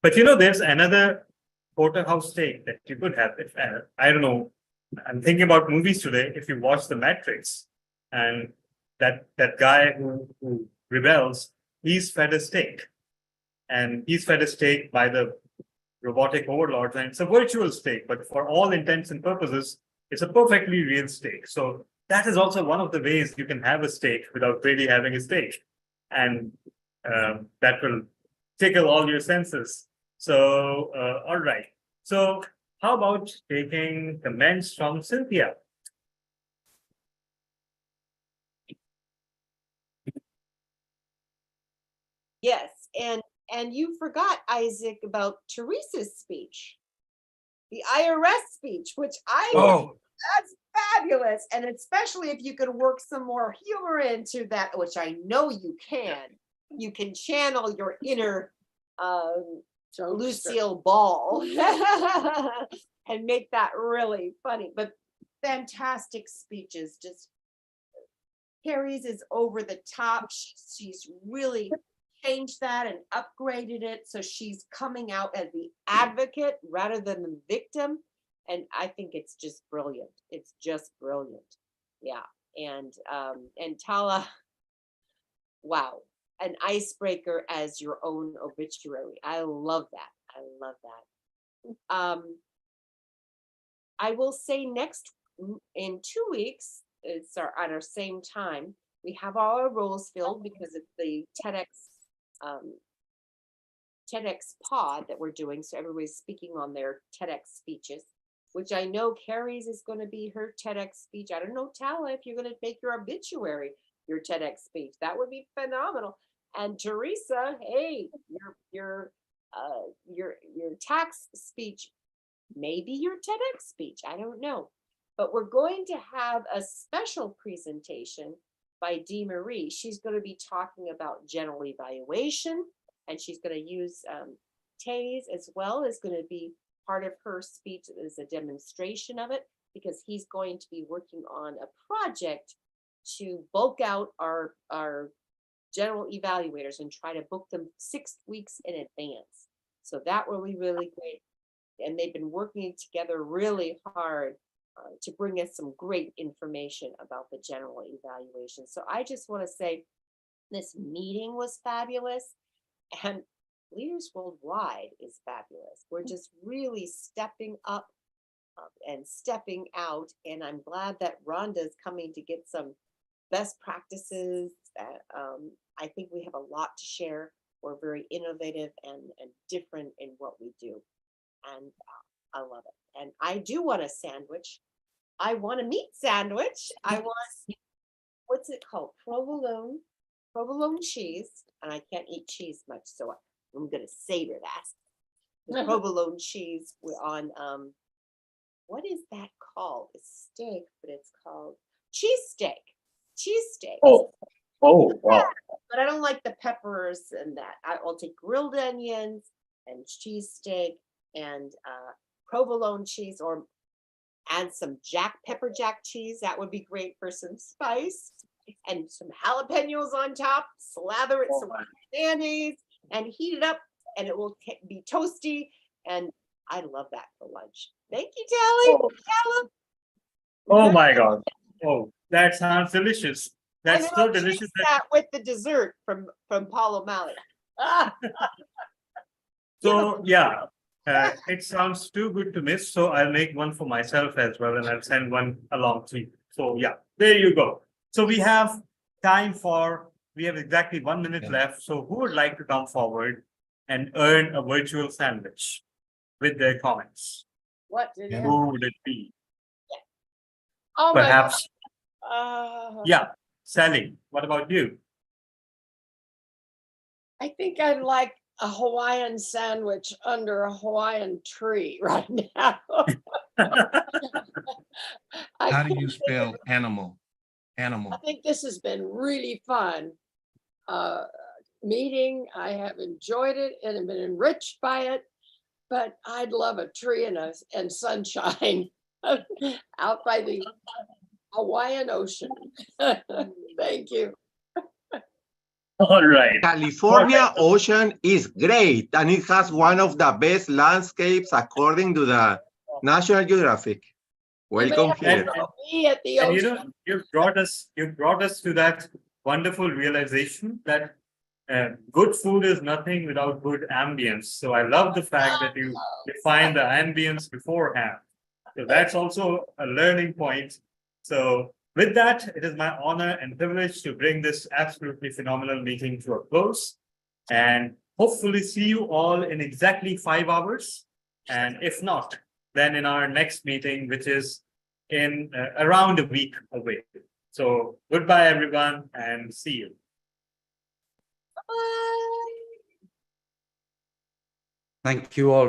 But you know, there's another porterhouse steak that you could have. If I don't know, I'm thinking about movies today. If you watch The Matrix, and that guy who rebels, he's fed a steak, and he's fed a steak by the robotic overlords, and it's a virtual steak, but for all intents and purposes, it's a perfectly real steak. So that is also one of the ways you can have a steak without really having a steak, and that will tickle all your senses. So, all right. So how about taking comments from Cynthia? Yes, and you forgot, Isaac, about Teresa's speech, the IRS speech, which that's fabulous. And especially if you could work some more humor into that, which I know you can channel your inner Lucille Ball and make that really funny. But fantastic speeches. Just Carrie's is over the top. She's really changed that and upgraded it. So she's coming out as the advocate rather than the victim. And I think it's just brilliant. It's just brilliant. Yeah. And Tala, wow. An icebreaker as your own obituary. I love that. I love that. I will say in 2 weeks, it's at our same time, we have all our roles filled because of the TEDx pod that we're doing. So everybody's speaking on their TEDx speeches, which I know Carrie's is going to be her TEDx speech. I don't know, Tala, if you're going to make your obituary your TEDx speech. That would be phenomenal. And Teresa, hey, your tax speech, maybe your TEDx speech. I don't know. But we're going to have a special presentation by Dee Marie. She's going to be talking about general evaluation, and she's going to use Taze as well as going to be part of her speech as a demonstration of it, because he's going to be working on a project to bulk out our general evaluators and try to book them 6 weeks in advance. So that will be really great. And they've been working together really hard to bring us some great information about the general evaluation. So I just want to say this meeting was fabulous, and Leaders Worldwide is fabulous. We're just really stepping up and stepping out. And I'm glad that Rhonda's coming to get some best practices. I think we have a lot to share. We're very innovative and different in what we do. And I love it. And I do want a sandwich. I want a meat sandwich. I want, what's it called? Provolone cheese. And I can't eat cheese much, so I'm going to savor that. The provolone cheese on, what is that called? It's steak, but it's called cheesesteak. Cheesesteak. Oh, wow. But I don't like the peppers and that. I'll take grilled onions and cheesesteak and provolone cheese, or add some pepper jack cheese. That would be great for some spice, and some jalapenos on top. Slather it some mayonnaise and heat it up, and it will be toasty. And I love that for lunch. Thank you, Tally. Oh my God. Oh, that sounds delicious. That's and so delicious. That with the dessert from Paul O'Malley. So yeah, it sounds too good to miss. So I'll make one for myself as well, and I'll send one along to you. So yeah, there you go. So we have time we have exactly 1 minute left. So who would like to come forward and earn a virtual sandwich with their comments? What did Who would it be? Oh Perhaps Yeah, Sally, what about you? I think I'd like a Hawaiian sandwich under a Hawaiian tree right now. How do you spell animal? Animal. I think this has been really fun meeting. I have enjoyed it and have been enriched by it, but I'd love a tree and sunshine out by the Hawaiian Ocean. Thank you. All right. California ocean is great, and it has one of the best landscapes according to the National Geographic. Welcome here. Me at the And ocean. you've brought us to that wonderful realization that good food is nothing without good ambience. So I love the fact that you define the ambience beforehand. So that's also a learning point. So with that, it is my honor and privilege to bring this absolutely phenomenal meeting to a close, and hopefully see you all in exactly 5 hours. And if not, then in our next meeting, which is in around a week away. So goodbye, everyone, and see you. Thank you all